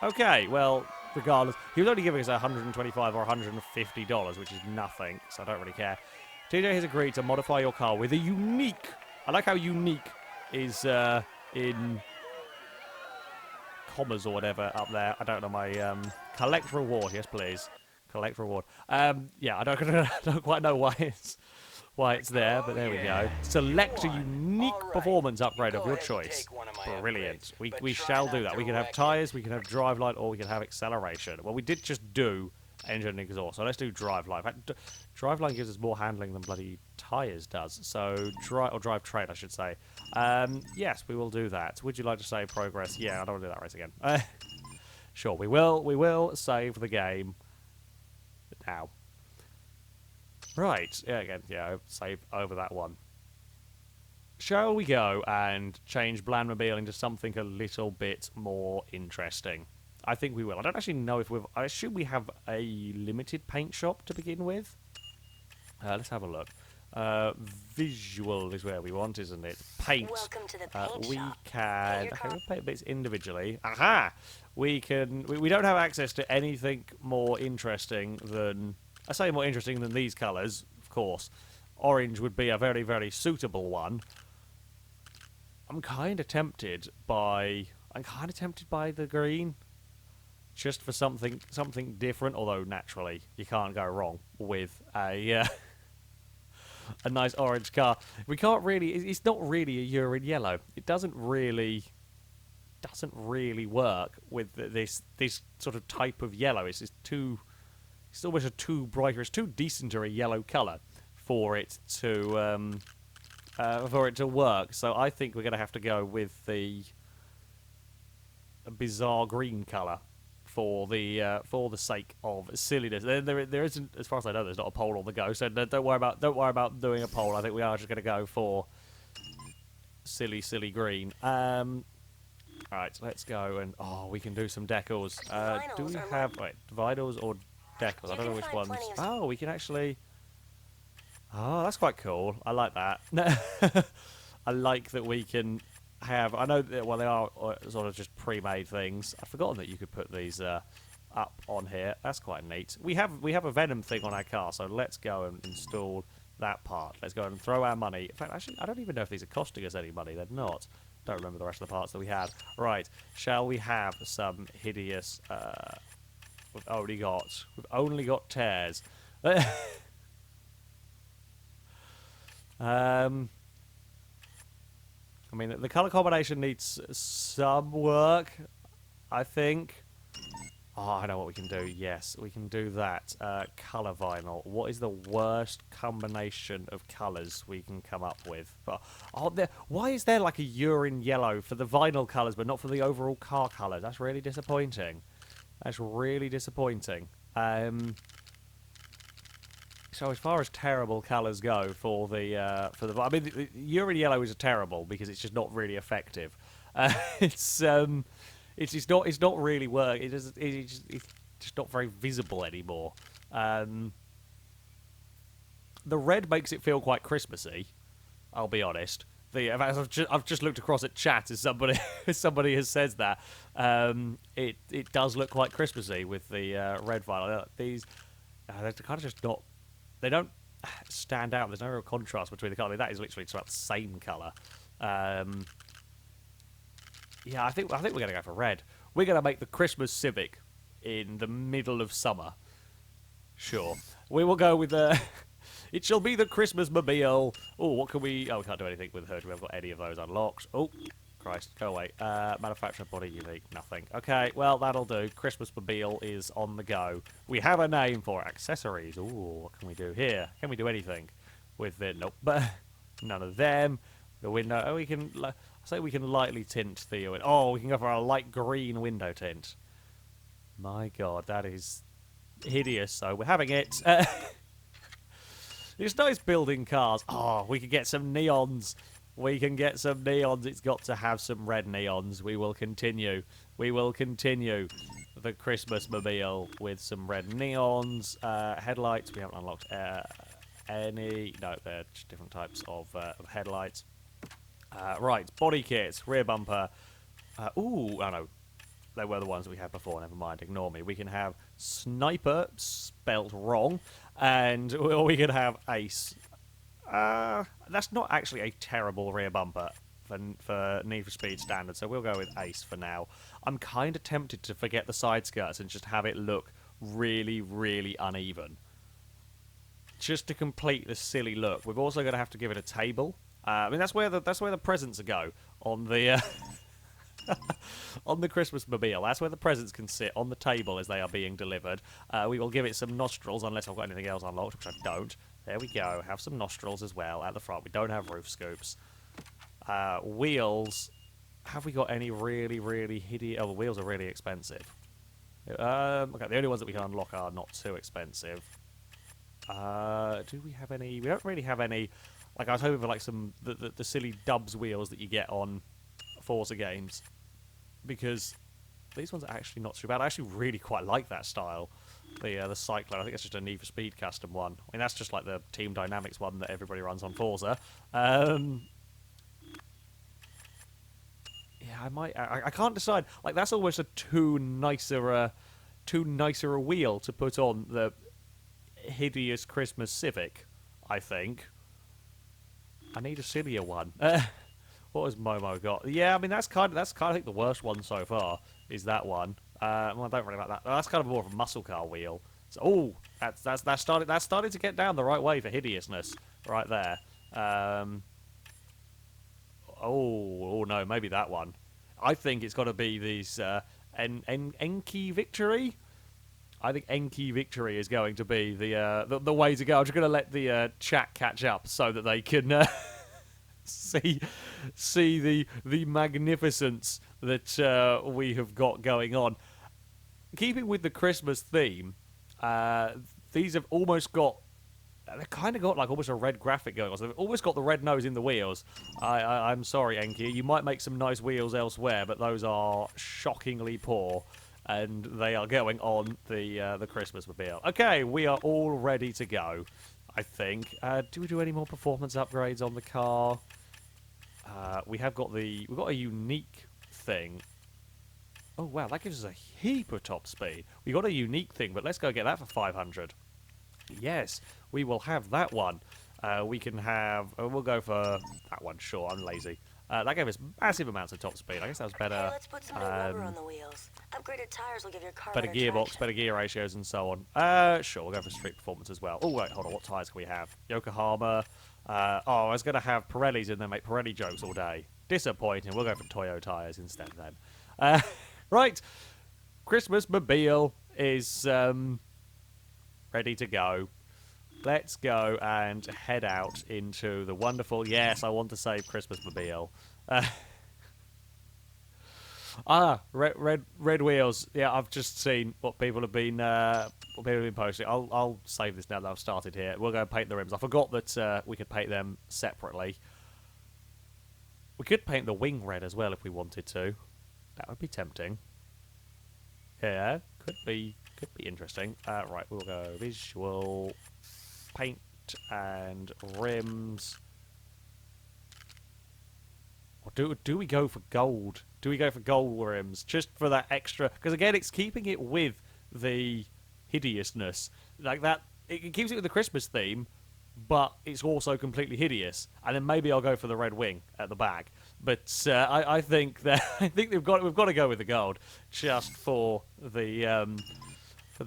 Okay, well, regardless, he was only giving us $125 or $150, which is nothing, so I don't really care. TJ has agreed to modify your car with a unique. I like how unique is in commas or whatever up there. I don't know my collect reward. Yes, please. Collect reward. Yeah, I don't quite know why it's there, but there we go. Select a unique performance upgrade of your choice. Brilliant. We shall do that. We can have tyres, we can have driveline, or we can have acceleration. Well, we did just do engine and exhaust, so let's do driveline. Driveline gives us more handling than bloody tyres does. So drivetrain, I should say. Yes, we will do that. Would you like to save progress? Yeah, I don't want to do that race again. Sure, we will save the game now. Right, again, save over that one. Shall we go and change Blandmobile into something a little bit more interesting? I think we will. I don't actually know if I assume we have a limited paint shop to begin with. Let's have a look. Visual is where we want, isn't it? Paint. Welcome to the paint We shop. can. Paint your Okay, car. we'll paint bits individually. Aha! We can. We don't have access to anything more interesting than. I say more interesting than these colours, of course. Orange would be a very, very suitable one. I'm kind of tempted by. I'm kind of tempted by the green, just for something different. Although naturally, you can't go wrong with a a nice orange car. We can't really. It's not really a urine yellow. It doesn't really work with this sort of type of yellow. It's just too. It's almost a too brighter. It's too decent a yellow colour for it to work. So I think we're going to have to go with the bizarre green colour for the sake of silliness. There isn't, as far as I know, there's not a poll on the go. So don't worry about doing a poll. I think we are just going to go for silly green. All right, let's go and we can do some decals. Do we have vinyls or decals? I don't know which ones. Oh, we can actually. Oh, that's quite cool. I like that. I like that we can have. I know that, well, they are sort of just pre-made things. I've forgotten that you could put these up on here. That's quite neat. We have a Venom thing on our car, so let's go and install that part. Let's go and throw our money. In fact, actually, I don't even know if these are costing us any money. They're not. Don't remember the rest of the parts that we had. Right, shall we have some hideous? We've only got tears. I mean, the color combination needs some work, I think. Oh, I know what we can do. Yes, we can do that. Color vinyl. What is the worst combination of colors we can come up with? Why is there like a urine yellow for the vinyl colors, but not for the overall car colors? That's really disappointing. That's really disappointing. So as far as terrible colours go for the, I mean, the urine yellow is terrible because it's just not really effective. It's not really work. It's just not very visible anymore. The red makes it feel quite Christmassy. I'll be honest. I've just looked across at chat as somebody has said that. It does look quite Christmassy with the red vinyl. They're kind of just not. They don't stand out. There's no real contrast between the colour. I mean, that is literally just about the same colour. Yeah, I think we're going to go for red. We're going to make the Christmas Civic in the middle of summer. Sure. We will go with it shall be the Christmas mobile. Oh, what can we... Oh, we can't do anything with her. We haven't got any of those unlocked. Oh, Christ. Go away. Manufacturer body unique. Nothing. Okay, well, that'll do. Christmas mobile is on the go. We have a name for accessories. Ooh, what can we do here? Can we do anything with it? Nope. But none of them. The window... Oh, we can... I say we can lightly tint the... Oh, we can go for a light green window tint. My God, that is hideous. So we're having it. It's nice building cars. Oh, we can get some neons. We can get some neons. It's got to have some red neons. We will continue. We will continue the Christmas mobile with some red neons. Headlights. We haven't unlocked any. No, they're just different types of headlights. Right, body kits, rear bumper. Ooh, oh no. They were the ones we had before, never mind, ignore me. We can have Sniper, spelt wrong, or we can have Ace. That's not actually a terrible rear bumper for Need for Speed standards, so we'll go with Ace for now. I'm kind of tempted to forget the side skirts and just have it look really, really uneven. Just to complete the silly look. We're also going to have to give it a table. I mean, that's where the presents go on the... on the Christmas mobile. That's where the presents can sit, on the table as they are being delivered. We will give it some nostrils, unless I've got anything else unlocked, which I don't. There we go. Have some nostrils as well at the front. We don't have roof scoops. Wheels. Have we got any really, really hideous... Oh, the wheels are really expensive. Okay, the only ones that we can unlock are not too expensive. Do we have any... We don't really have any... Like, I was hoping for, like, some... The silly Dubs wheels that you get on Forza games, because these ones are actually not too bad. I actually really quite like that style. The Cyclone. I think that's just a Need for Speed custom one. I mean, that's just like the Team Dynamics one that everybody runs on Forza. Yeah, I might. I can't decide. Like, that's almost a too nicer a wheel to put on the Hideous Christmas Civic. I think. I need a sillier one. What has Momo got? Yeah, I mean that's kind of I think the worst one so far is that one. Well, I don't really like that. That's kind of more of a muscle car wheel. So, oh, that's started to get down the right way for hideousness right there. Oh no, maybe that one. I think it's got to be these Enki Victory. I think Enki Victory is going to be the way to go. I'm just going to let the chat catch up so that they can see the magnificence that we have got going on. Keeping with the Christmas theme, these have almost got. They've kind of got like almost a red graphic going on. So they've almost got the red nose in the wheels. I'm sorry, Enki. You might make some nice wheels elsewhere, but those are shockingly poor. And they are going on the Christmas mobile. Okay, we are all ready to go, I think. Do we do any more performance upgrades on the car? We've got a unique thing. Oh wow, that gives us a heap of top speed. We got a unique thing, but let's go get that for 500. Yes, we will have that one. We can have. We'll go for that one. Sure, I'm lazy. That gave us massive amounts of top speed. I guess that was better. Hey, let's put some new rubber on the wheels. Upgraded tires will give your car Better gearbox, traction. better gear ratios, and so on. Sure, we'll go for street performance as well. Oh wait, hold on. What tires can we have? Yokohama. I was going to have Pirellis and then make Pirelli jokes all day. Disappointing. We'll go for Toyo tires instead then. Right, Christmas mobile is ready to go. Let's go and head out into the wonderful. Yes, I want to save Christmas mobile. Red wheels. Yeah, I've just seen what people have been posting. I'll save this now that I've started here. We'll go and paint the rims. I forgot that we could paint them separately. We could paint the wing red as well if we wanted to. That would be tempting. Yeah, could be interesting. Right, we'll go visual, paint, and rims. Or do we go for gold? Do we go for gold rims just for that extra? Because again, it's keeping it with the hideousness like that. It keeps it with the Christmas theme, but it's also completely hideous. And then maybe I'll go for the red wing at the back. But I think that we've got to go with the gold just for the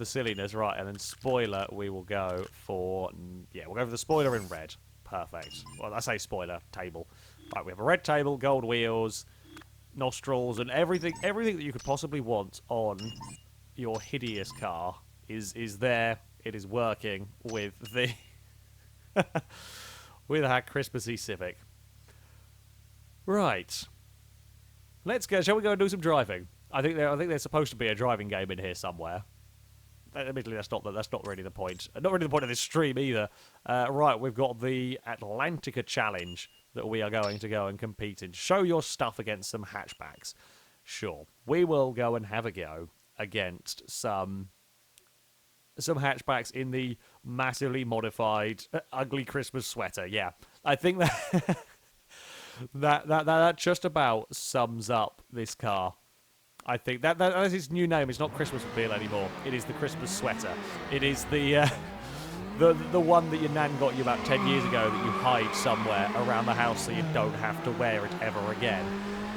silliness, right? And then spoiler, we will go for we'll go for the spoiler in red. Perfect. Well, I say spoiler table. Right, we have a red table, gold wheels, nostrils, and everything that you could possibly want on your hideous car is there. It is working with the with our Christmassy Civic. Right. Let's go. Shall we go and do some driving? I think there's supposed to be a driving game in here somewhere. Admittedly, that's not really the point. Not really the point of this stream either. Right, we've got the Atlantica Challenge that we are going to go and compete in. Show your stuff against some hatchbacks. Sure, we will go and have a go against some hatchbacks in the massively modified ugly Christmas sweater. Yeah, I think that that just about sums up this car. I think that is its new name. It's not Christmas Mobile anymore. It is the Christmas sweater. It is the one that your nan got you about 10 years ago that you hide somewhere around the house so you don't have to wear it ever again.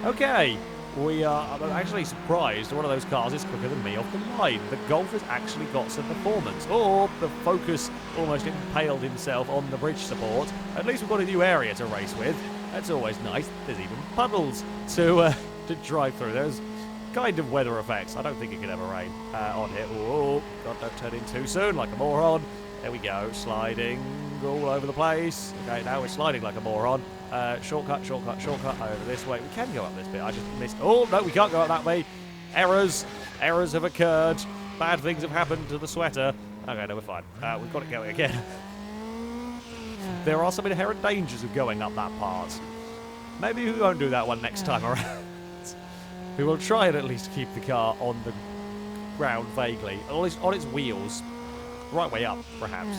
Okay, I'm actually surprised one of those cars is quicker than me off the line. The Golf has actually got some performance. Or the Focus almost impaled himself on the bridge support. At least we've got a new area to race with. That's always nice. There's even puddles to drive through. There's kind of weather effects. I don't think it could ever rain on here. Oh, God, don't turn in too soon like a moron. There we go, sliding all over the place. Okay, now we're sliding like a moron. Shortcut over this way. We can go up this bit. I just missed. Oh, no, we can't go up that way. Errors have occurred. Bad things have happened to the sweater. Okay, no, we're fine. We've got it going again. There are some inherent dangers of going up that part. Maybe we won't do that one next time around. We will try and at least keep the car on the ground vaguely. On its wheels. Right way up, perhaps.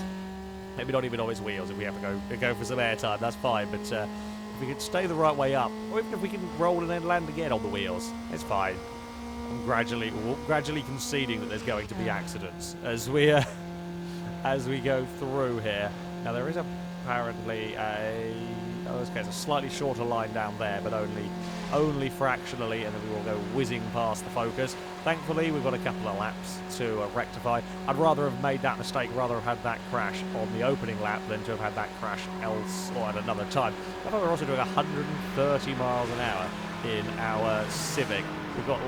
Maybe not even on its wheels if we have to go for some airtime, that's fine. But if we could stay the right way up, or even if we can roll and then land again on the wheels, it's fine. I'm gradually conceding that there's going to be accidents as we go through here. Now there is apparently a slightly shorter line down there, but only fractionally, and then we will go whizzing past the focus. Thankfully, we've got a couple of laps to rectify. I'd rather have made that mistake, rather have had that crash on the opening lap than to have had that crash else or at another time. I thought we're also doing 130 miles an hour in our Civic. We've got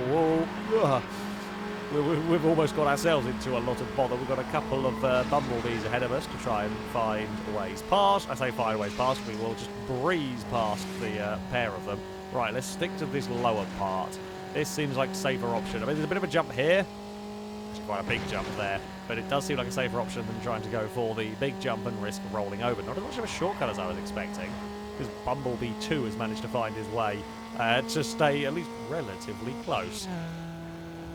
we've almost got ourselves into a lot of bother. We've got a couple of bumblebees ahead of us to try and find ways past. I say find ways past. We will just breeze past the pair of them. Right, let's stick to this lower part. This seems like a safer option. I mean, there's a bit of a jump here. Actually, quite a big jump there. But it does seem like a safer option than trying to go for the big jump and risk rolling over. Not as much of a shortcut as I was expecting, because Bumblebee 2 has managed to find his way to stay at least relatively close.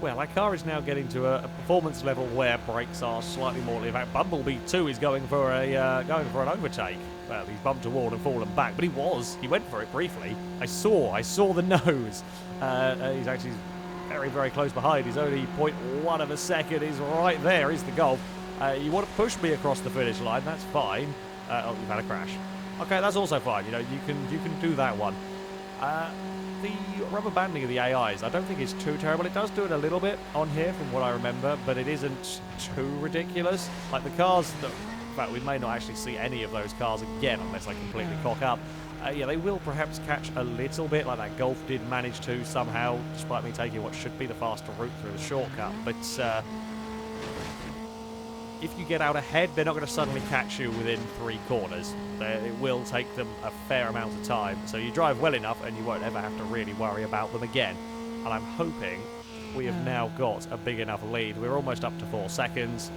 Well, our car is now getting to a performance level where brakes are slightly more. In fact, Bumblebee 2 is going for an overtake. Well, he's bumped a wall and fallen back, but he went for it briefly. I saw the nose. He's actually very, very close behind. He's only 0.1 of a second. He's right there. He's the Golf. You want to push me across the finish line? That's fine. Oh, you've had a crash. Okay, that's also fine. You know, you can do that one. The rubber banding of the AIs, I don't think is too terrible. It does do it a little bit on here from what I remember, but it isn't too ridiculous. Like the cars, in fact, we may not actually see any of those cars again unless I completely cock up. Yeah, they will perhaps catch a little bit, like that Golf did manage to somehow, despite me taking what should be the faster route through the shortcut. But if you get out ahead, they're not going to suddenly catch you within 3 corners. It will take them a fair amount of time. So you drive well enough and you won't ever have to really worry about them again. And I'm hoping we have now got a big enough lead. We're almost up to 4 seconds.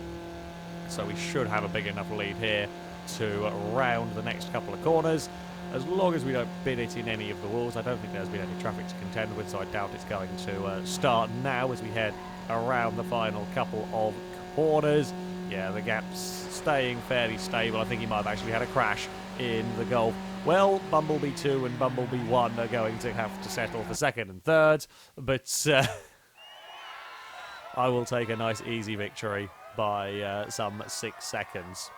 So we should have a big enough lead here to round the next couple of corners. As long as we don't bin it in any of the walls. I don't think there's been any traffic to contend with, so I doubt it's going to start now as we head around the final couple of corners. Yeah, the gap's staying fairly stable. I think he might have actually had a crash in the Golf. Well, Bumblebee 2 and Bumblebee 1 are going to have to settle for second and third, but I will take a nice easy victory by some 6 seconds.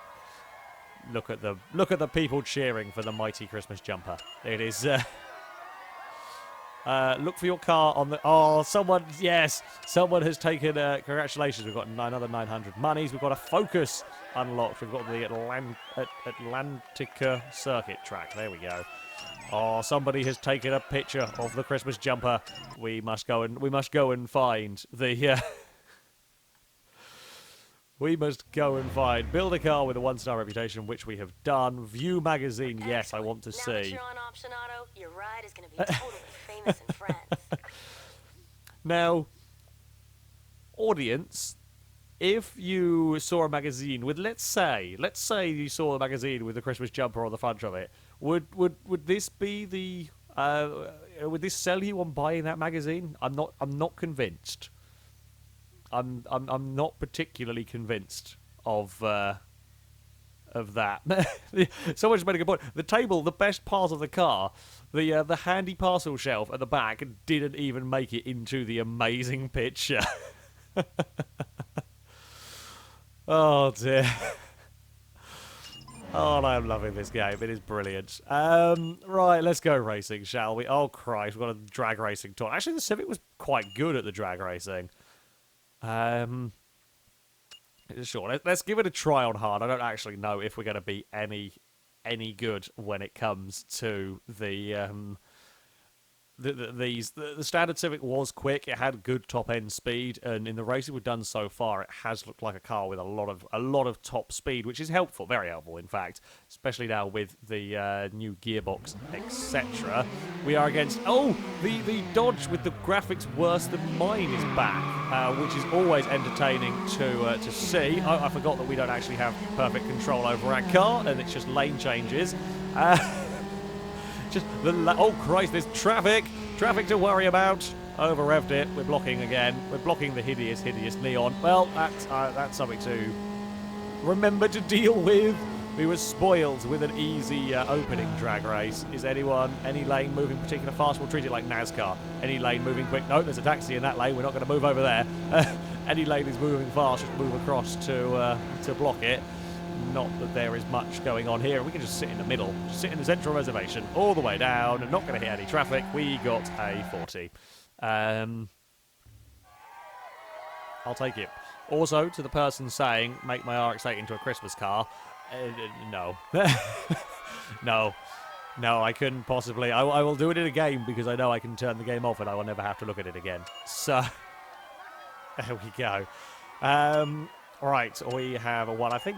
Look at the people cheering for the mighty Christmas jumper. It is. Look for your car on the. Oh, someone has taken. Congratulations, we've got another 900 monies. We've got a Focus unlocked. We've got the Atlantica circuit track. There we go. Oh, somebody has taken a picture of the Christmas jumper. We must go and find the. We must go and build a car with a 1-star reputation, which we have done. View magazine, yes, I want to see. Now that you're on Option Auto, your ride is going to be totally famous in France. Now, audience, if you saw a magazine with, let's say you saw a magazine with the Christmas jumper on the front of it, would this be the would this sell you on buying that magazine? I'm not convinced. I'm not particularly convinced of that. Someone just made a good point. The table, the best part of the car, the handy parcel shelf at the back didn't even make it into the amazing picture. Oh dear. Oh, I'm loving this game. It is brilliant. Right, let's go racing, shall we? Oh Christ, we've got a drag racing tour. Actually, the Civic was quite good at the drag racing. Sure, let's give it a try on hard. I don't actually know if we're going to be any good when it comes to the standard Civic was quick. It had good top end speed, and in the races we've done so far, it has looked like a car with a lot of top speed, which is helpful, very helpful, in fact, especially now with the new gearbox, etc. We are against the Dodge with the graphics worse than mine is back, which is always entertaining to see. I forgot that we don't actually have perfect control over our car, and it's just lane changes. Oh Christ, there's traffic to worry about. Over-revved it. We're blocking again. We're blocking the hideous neon. Well, that's something to remember to deal with. We were spoiled with an easy opening drag race. Is any lane moving particularly fast? We'll treat it like NASCAR. Any lane moving quick? No, there's a taxi in that lane. We're not going to move over there. Any lane is moving fast, just move across to block it. Not that there is much going on here. We can just sit in the middle, just sit in the central reservation, all the way down, and not going to hit any traffic. We got a 40. I'll take it. Also, to the person saying, make my RX-8 into a Christmas car, no. No, I couldn't possibly. I will do it in a game because I know I can turn the game off and I will never have to look at it again. So, there we go. Right, we have a 1. I think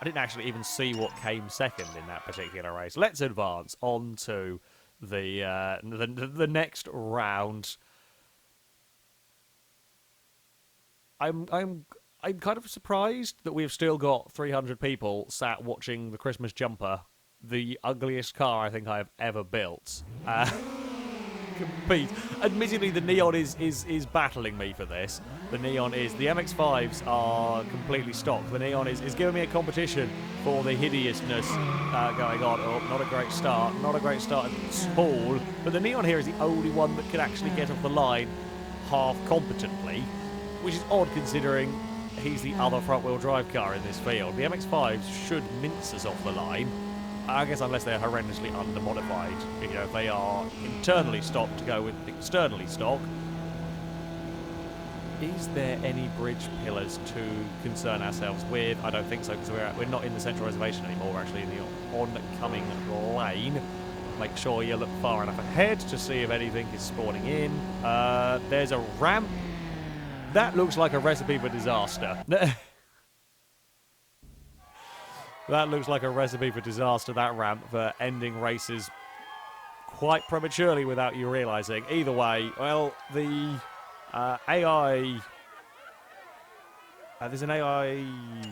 I didn't actually even see what came second in that particular race. Let's advance on to the next round. I'm kind of surprised that we've still got 300 people sat watching the Christmas jumper, the ugliest car I think I've ever built. Compete. Admittedly, the Neon is battling me for this. The Neon is. The MX-5s are completely stock. The Neon is giving me a competition for the hideousness going on. Oh, not a great start. Not a great start at small. But the Neon here is the only one that can actually get off the line half competently, which is odd considering he's the other front-wheel drive car in this field. The MX-5s should mince us off the line. I guess unless they're horrendously under-modified. You know, if they are internally stock to go with externally stock. Is there any bridge pillars to concern ourselves with? I don't think so, because we're not in the central reservation anymore. We're actually in the oncoming lane. Make sure you look far enough ahead to see if anything is spawning in. There's a ramp. That looks like a recipe for disaster. That looks like a recipe for disaster, that ramp, for ending races quite prematurely without you realising. Either way, well, the AI... there's an AI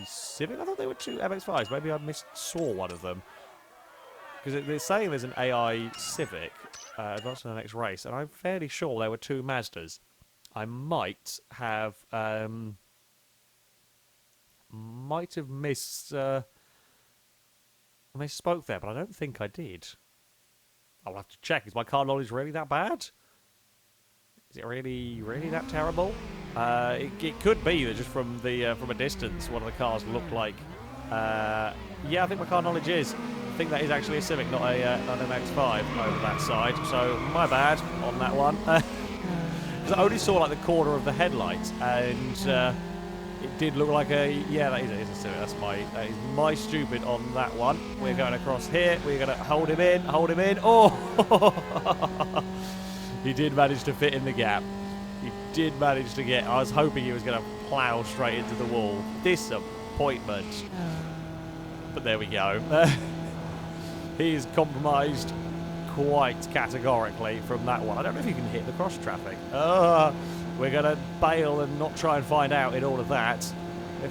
Civic? I thought there were 2 MX-5s. Maybe I saw one of them. Because they're saying there's an AI Civic advanced to the next race, and I'm fairly sure there were 2 Mazdas. I might have misspoke there, but I don't think I did. I'll have to check. Is my car knowledge really that bad? Is it really that terrible? It could be that just from a distance, one of the cars looked like. Yeah, I think my car knowledge is. I think that is actually a Civic, not an MX-5 over that side. So my bad on that one. Because I only saw like the corner of the headlights, and it did look like a... Yeah, that is a Civic. That is my stupid on that one. We're going across here. We're going to hold him in. Oh! He did manage to fit in the gap. He did manage to get... I was hoping he was going to plough straight into the wall. Disappointment. But there we go. He is compromised quite categorically from that one. I don't know if you can hit the cross traffic. We're going to bail and not try and find out in all of that. We're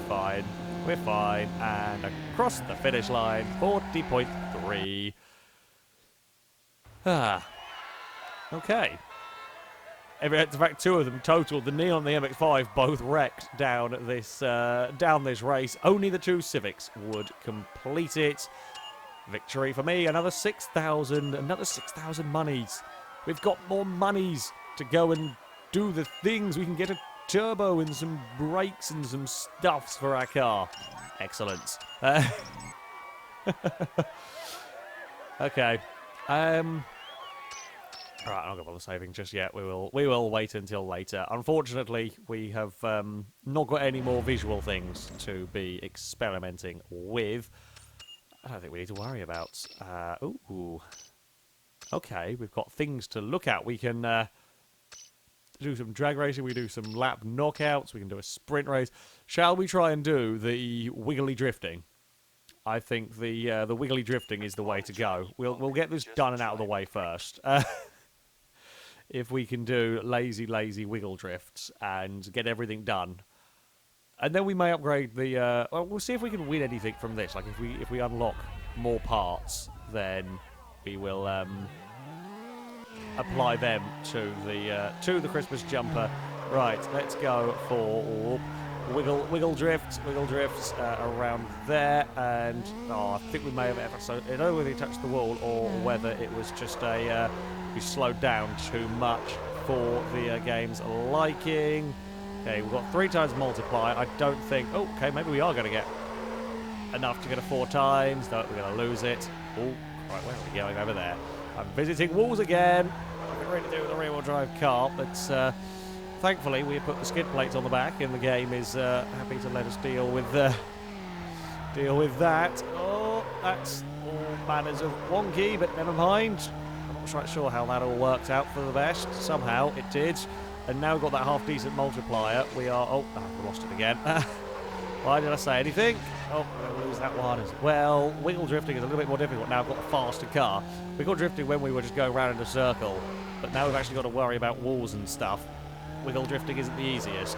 fine. And across the finish line, 40.3. Okay. In fact, 2 of them total. The Neon and the MX-5 both wrecked down this race. Only the 2 Civics would complete it. Victory for me. Another 6,000 monies. We've got more monies to go and do the things. We can get a turbo and some brakes and some stuffs for our car. Excellent. Okay. Alright, I'm not going to bother saving just yet. We will wait until later. Unfortunately, we have not got any more visual things to be experimenting with. I don't think we need to worry about. Ooh. Okay, we've got things to look at. We can do some drag racing. We can do some lap knockouts. We can do a sprint race. Shall we try and do the wiggly drifting? I think the wiggly drifting is the way to go. We'll get this done and out of the way first. If we can do lazy wiggle drifts and get everything done. And then we may upgrade the... well, we'll see if we can win anything from this. Like, if we unlock more parts, then we will apply them to the Christmas jumper. Right, let's go for wiggle drifts around there, and I think we may have ever so. I don't know whether he touched the wall or whether it was just we slowed down too much for the game's liking. Okay, we've got 3 times multiplier. I don't think. Oh, okay, maybe we are going to get enough to get a 4 times. No, we're going to lose it. Oh, right, where are we going over there? I'm visiting walls again. I can really do with a rear-wheel drive car, but thankfully we put the skid plates on the back, and the game is happy to let us deal with that. Oh, that's all manners of wonky, but never mind. I'm not quite sure how that all worked out for the best. Somehow it did. And now we've got that half-decent multiplier. We are... Oh, I've lost it again. Why did I say anything? Oh, we're going to lose that one as well. Wiggle drifting is a little bit more difficult now. I've got a faster car. Wiggle drifting when we were just going around in a circle. But now we've actually got to worry about walls and stuff. Wiggle drifting isn't the easiest.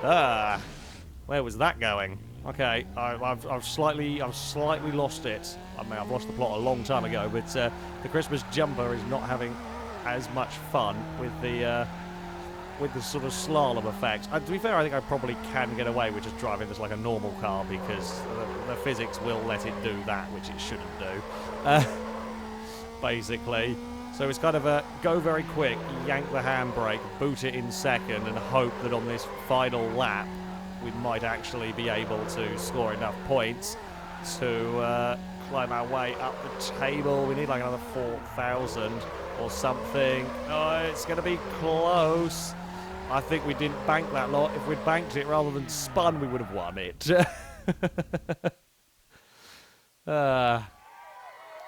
Where was that going? Okay, I've slightly lost it. I mean, I've lost the plot a long time ago, but the Christmas jumper is not having as much fun with the sort of slalom effect. To be fair, I think I probably can get away with just driving this like a normal car, because the physics will let it do that, which it shouldn't do. Basically. So it's kind of a go very quick, yank the handbrake, boot it in second, and hope that on this final lap we might actually be able to score enough points to climb our way up the table. We need like another 4,000 or something. Oh, it's going to be close. I think we didn't bank that lot. If we'd banked it rather than spun, we would have won it.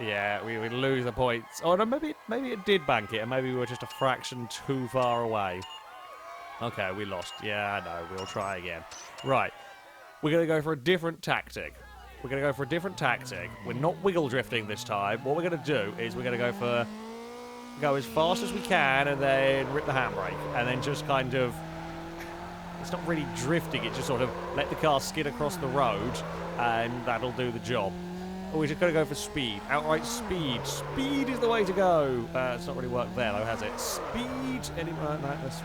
Yeah, we would lose the points. Oh, no, maybe it did bank it, and maybe we were just a fraction too far away. Okay, we lost. Yeah, I know. We'll try again. Right. We're going to go for a different tactic. We're not wiggle drifting this time. What we're going to do is we're going to go as fast as we can, and then rip the handbrake, and then just kind of... It's not really drifting, it's just sort of let the car skid across the road, and that'll do the job. Oh, we're just going to go for speed. Outright speed. Speed is the way to go. It's not really worked there, though, has it? Speed.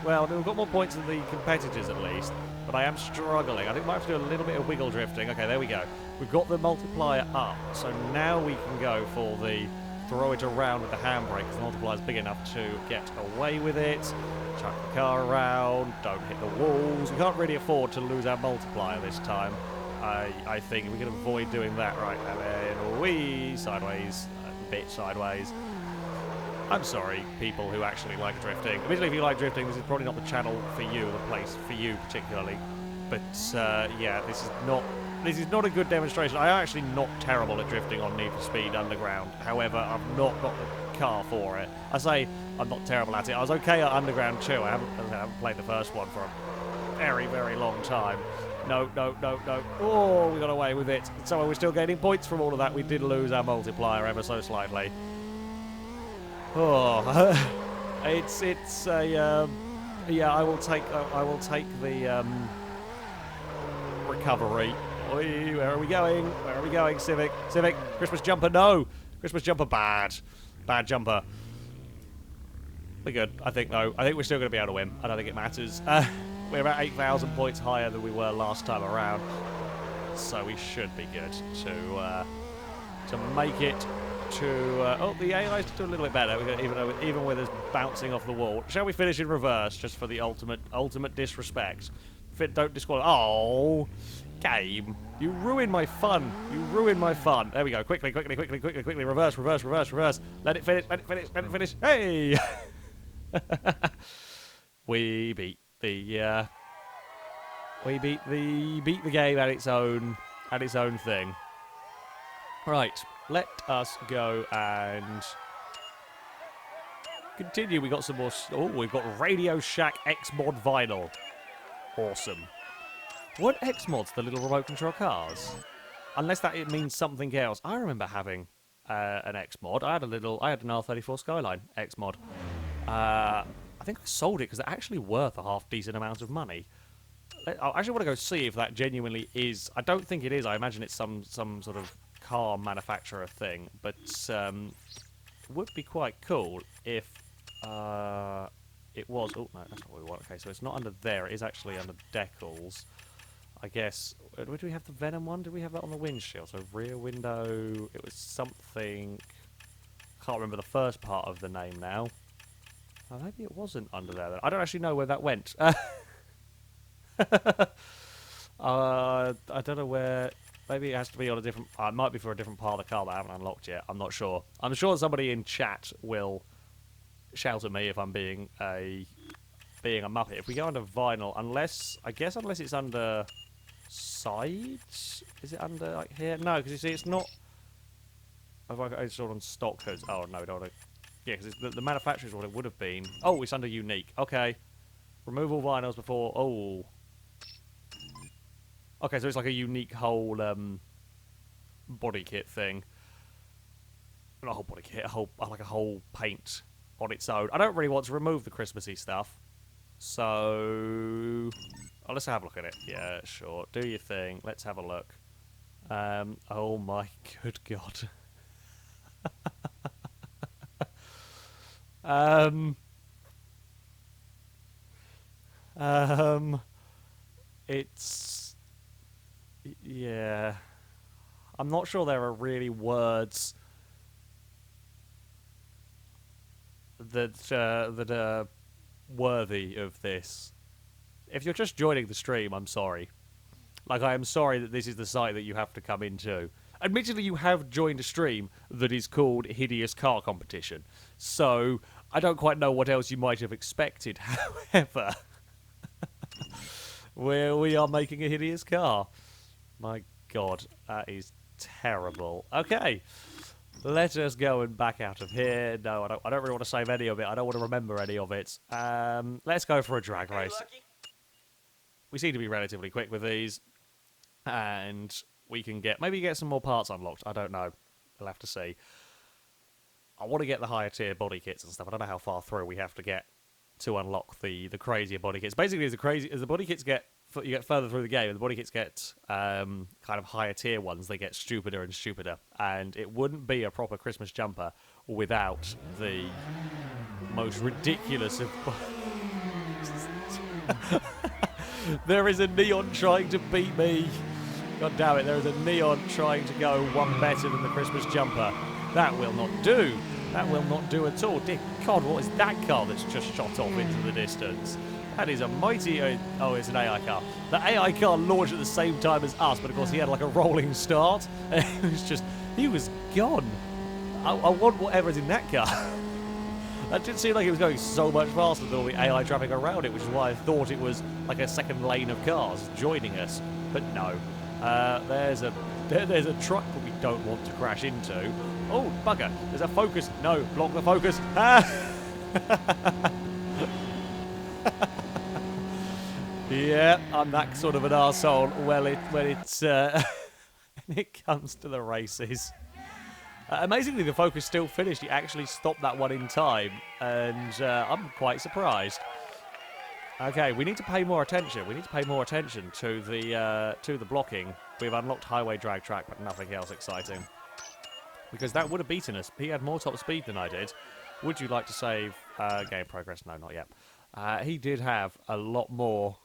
Well, we've got more points than the competitors, at least. But I am struggling. I think I might have to do a little bit of wiggle drifting. Okay, there we go. We've got the multiplier up. So now we can go for the throw it around with the handbrake, because the multiplier is big enough to get away with it. Chuck the car around. Don't hit the walls. We can't really afford to lose our multiplier this time. I think we can avoid doing that, right? And then we sideways, a bit sideways. I'm sorry, people who actually like drifting. Admittedly, if you like drifting, this is probably not the channel for you, the place for you particularly. But yeah, this is not a good demonstration. I'm actually not terrible at drifting on Need for Speed Underground. However, I've not got the car for it. I say I'm not terrible at it. I was okay at Underground 2. I haven't played the first one for a very, very long time. No. Oh, we got away with it. So we're still gaining points from all of that. We did lose our multiplier ever so slightly. Oh, it's a yeah. I will take the recovery. Oi, where are we going? Civic, Christmas jumper, no. Christmas jumper, bad jumper. We're good, I think, though. I think we're still going to be able to win. I don't think it matters. We're about 8,000 points higher than we were last time around, so we should be good to make it to... oh, the AI's do a little bit better, even with us bouncing off the wall. Shall we finish in reverse, just for the ultimate disrespect? Don't disqualify. Oh, game. You ruined my fun. There we go. Quickly. Reverse. Let it finish. Hey! We beat the game at its own thing. Right, let us go and continue. We got some more. Oh, we've got Radio Shack X Mod vinyl. Awesome. What X mods? The little remote control cars? Unless that it means something else. I remember having an X mod. I had an R34 Skyline X mod. I think I sold it because they're actually worth a half decent amount of money. I actually want to go see if that genuinely is. I don't think it is. I imagine it's some sort of car manufacturer thing. But it would be quite cool if It was. Oh no, that's not what we want. Okay, so it's not under there. It is actually under decals. I guess. Where do we have the Venom one? Did we have that on the windshield? So rear window. It was something. Can't remember the first part of the name now. Oh, maybe it wasn't under there then. I don't actually know where that went. I don't know where. Maybe it has to be on a different. It might be for a different part of the car that I haven't unlocked yet. I'm not sure. I'm sure somebody in chat will shout at me if I'm being a muppet. If we go under vinyl, unless it's under sides. Is it under like here? No, because you see, it's not. Have I installed on stock hoods? Oh no, don't. Yeah, because the manufacturer is what it would have been. Oh, it's under unique. Okay, remove all vinyls before. Oh. Okay, so it's like a unique whole body kit thing. Not a whole body kit, like a whole paint on its own. I don't really want to remove the Christmassy stuff. So let's have a look at it. Yeah, sure. Do your thing. Let's have a look. Oh my good God. It's yeah. I'm not sure there are really words that are worthy of this. If you're just joining the stream, I'm sorry. Like, I am sorry that this is the site that you have to come into. Admittedly, you have joined a stream that is called Hideous Car Competition, so I don't quite know what else you might have expected. However, we are making a hideous car. My God, that is terrible. Okay, let us go and back out of here. No, I don't really want to save any of it. I don't want to remember any of it. Let's go for a drag race. We seem to be relatively quick with these, and we can maybe get some more parts unlocked. I don't know. We'll have to see. I want to get the higher tier body kits and stuff. I don't know how far through we have to get to unlock the crazier body kits. Basically, as the body kits you get further through the game, and the body kits get kind of higher tier ones. They get stupider and stupider, and it wouldn't be a proper Christmas jumper without the most ridiculous of. There is a neon trying to beat me. God damn it! There is a neon trying to go one better than the Christmas jumper. That will not do. That will not do at all. Dear God, what is that car that's just shot off into the distance? That is a mighty... Oh, it's an AI car. The AI car launched at the same time as us, but of course he had like a rolling start. It was just... He was gone. I want whatever's in that car. That didn't seem like it was going so much faster than all the AI traffic around it, which is why I thought it was like a second lane of cars joining us. But no. There's a truck that we don't want to crash into. Oh, bugger. There's a Focus. No, block the Focus. Yeah, I'm that sort of an arsehole when it comes to the races. Amazingly, the Focus still finished. He actually stopped that one in time, and I'm quite surprised. Okay, we need to pay more attention. We need to pay more attention to the blocking. We've unlocked Highway Drag Track, but nothing else exciting. Because that would have beaten us. He had more top speed than I did. Would you like to save game progress? No, not yet. He did have a lot more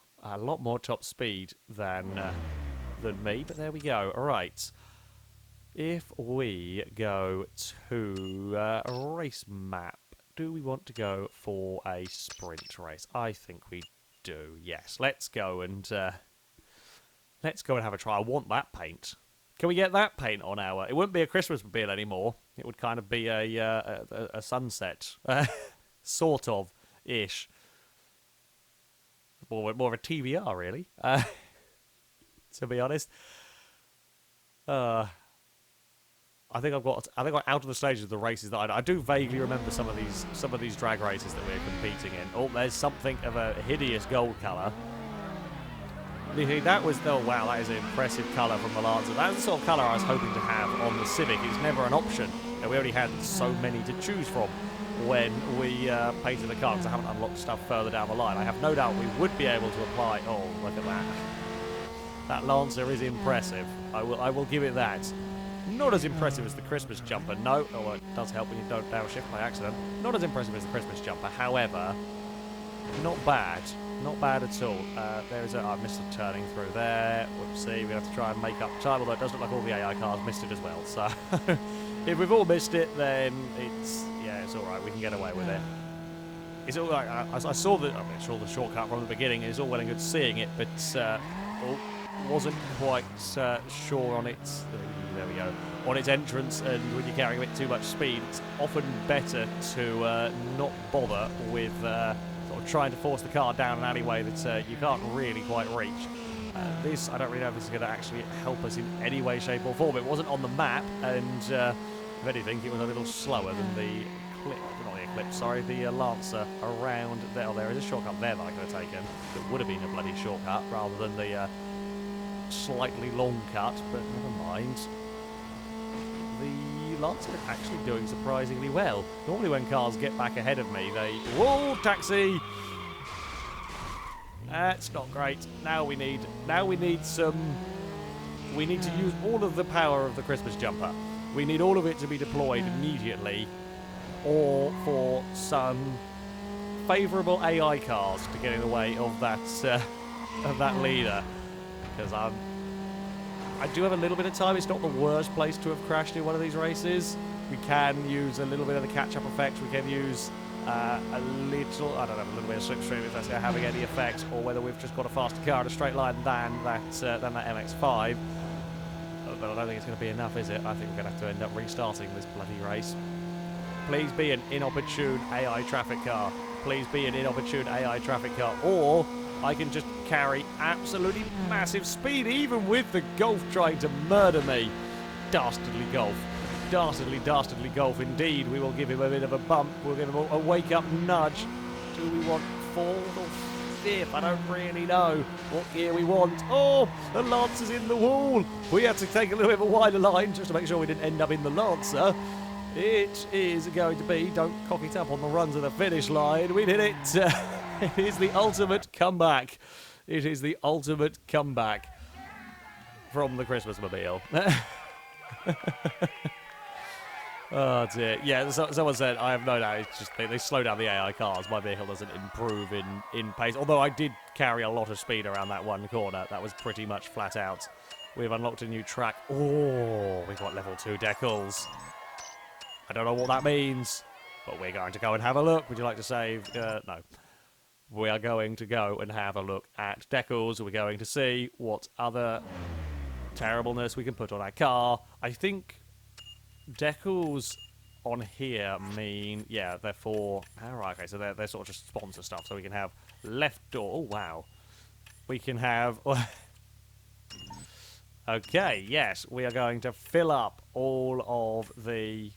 top speed than me. But there we go. All right. If we go to a race map, do we want to go for a sprint race? I think we do. Yes. Let's go and have a try. I want that paint. Can we get that paint on our... It wouldn't be a Christmas mobile anymore. It would kind of be a sunset. Sort of. Ish. More of a TVR, really. To be honest. I think I'm out of the stages of the races that I do vaguely remember some of these drag races that we're competing in. Oh, there's something of a hideous gold colour. That was... Oh, wow, that is an impressive colour from the Lancer. That's the sort of colour I was hoping to have on the Civic. It's never an option. And we already had so many to choose from when we painted the car, because I haven't unlocked stuff further down the line. I have no doubt we would be able to apply... Oh, look at that. That Lancer is impressive. I will give it that. Not as impressive as the Christmas jumper, no. Oh, it does help when you don't downshift by accident. Not as impressive as the Christmas jumper, however, not bad. Not bad at all. There's a... I missed a turning through there. Whoopsie, we have to try and make up time, although it does look like all the AI cars missed it as well. So, if we've all missed it, then it's... Yeah, it's alright. We can get away with it. It's all right. I saw the... I saw the shortcut from the beginning. It's all well and good seeing it, but... wasn't quite sure on its... There we go. On its entrance, and when you're carrying a bit too much speed, it's often better to not bother with sort of trying to force the car down an alleyway that you can't really quite reach. This, I don't really know if this is going to actually help us in any way, shape or form. It wasn't on the map, and if anything, it was a little slower than the Eclipse, sorry, the Lancer around there. Oh, there is a shortcut there that I could have taken. That would have been a bloody shortcut rather than the slightly long cut, but never mind. The Lancer is actually doing surprisingly well. Normally when cars get back ahead of me, they... Whoa, taxi! That's not great. Now we need some... We need to use all of the power of the Christmas jumper. We need all of it to be deployed immediately, or for some favourable AI cars to get in the way of that leader. Because I do have a little bit of time. It's not the worst place to have crashed in one of these races. We can use a little bit of the catch-up effect. We can use a little, I don't know, a little bit of slipstream if that's having any effect, or whether we've just got a faster car in a straight line than that MX-5. But I don't think it's going to be enough, is it? I think we're going to have to end up restarting this bloody race. Please be an inopportune AI traffic car. Please be an inopportune AI traffic car. Or I can just carry absolutely massive speed, even with the Golf trying to murder me. Dastardly Golf. Dastardly Golf indeed. We will give him a bit of a bump. We'll give him a wake-up nudge. Do we want fourth or fifth? I don't really know what gear we want. Oh, the Lancer's in the wall. We had to take a little bit of a wider line just to make sure we didn't end up in the Lancer. It is going to be, don't cock it up on the run to the finish line. We did it. It is the ultimate comeback. It is the ultimate comeback from the Christmas-mobile. Oh dear. Yeah, someone said, I have no doubt, it's just they slow down the AI cars. My vehicle doesn't improve in pace. Although I did carry a lot of speed around that one corner. That was pretty much flat out. We've unlocked a new track. Oh, we've got level 2 decals. I don't know what that means, but we're going to go and have a look. Would you like to save? No. We are going to go and have a look at decals. We're going to see what other terribleness we can put on our car. I think decals on here mean, yeah, they're for... All right, okay, so they're sort of just sponsor stuff. So we can have left door. Oh, wow. We can have... Okay, yes, we are going to fill up all of the...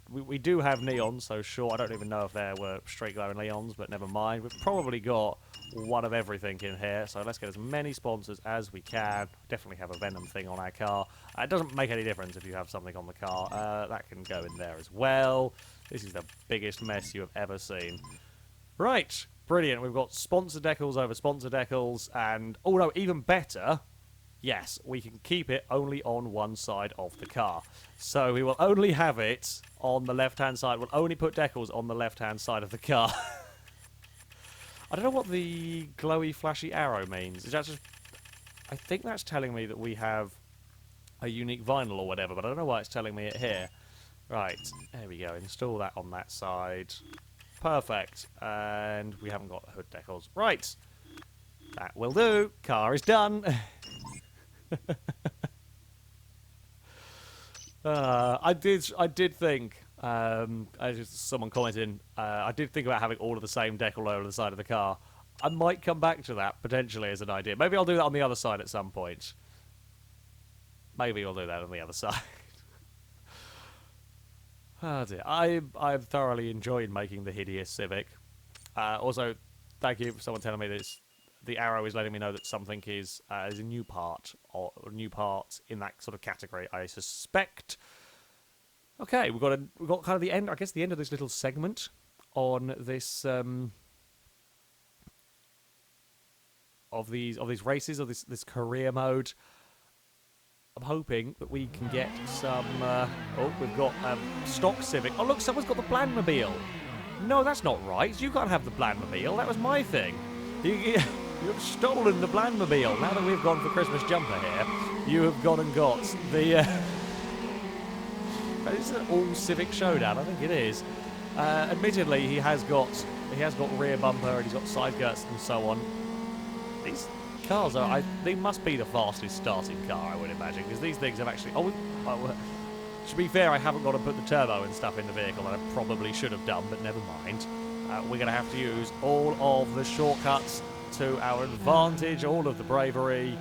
We do have neons, so sure, I don't even know if there were straight glowing neons, but never mind. We've probably got one of everything in here, so let's get as many sponsors as we can. Definitely have a Venom thing on our car. It doesn't make any difference if you have something on the car. That can go in there as well. This is the biggest mess you have ever seen. Right, brilliant. We've got sponsor decals over sponsor decals, and, oh no, even better... Yes, we can keep it only on one side of the car. So we will only have it on the left-hand side. We'll only put decals on the left-hand side of the car. I don't know what the glowy, flashy arrow means. Is that just... I think that's telling me that we have a unique vinyl or whatever, but I don't know why it's telling me it here. Right, there we go. Install that on that side. Perfect. And we haven't got hood decals. Right. That will do. Car is done. I did think, someone commented, I did think about having all of the same decal over the side of the car. I might come back to that, potentially, as an idea. Maybe I'll do that on the other side at some point. Maybe I'll do that on the other side. Oh dear. I've thoroughly enjoyed making the Hideous Civic. Also, thank you for someone telling me that the arrow is letting me know that something is a new part, or a new part in that sort of category, I suspect. Okay, we've got kind of the end, I guess the end of this little segment on this of these races, of this career mode. I'm hoping that we can get some... oh, we've got stock Civic. Oh, look, someone's got the Blandmobile. No, that's not right. You can't have the Blandmobile. That was my thing. You've stolen the Blandmobile. Now that we've gone for Christmas jumper here, you have gone and got the... is it an all-Civic showdown? I think it is. Admittedly, he has got rear bumper and he's got side skirts and so on. These cars they must be the fastest starting car, I would imagine, because these things have actually... to be fair, I haven't got to put the turbo and stuff in the vehicle that I probably should have done, but never mind. We're going to have to use all of the shortcuts to our advantage, all of the bravery,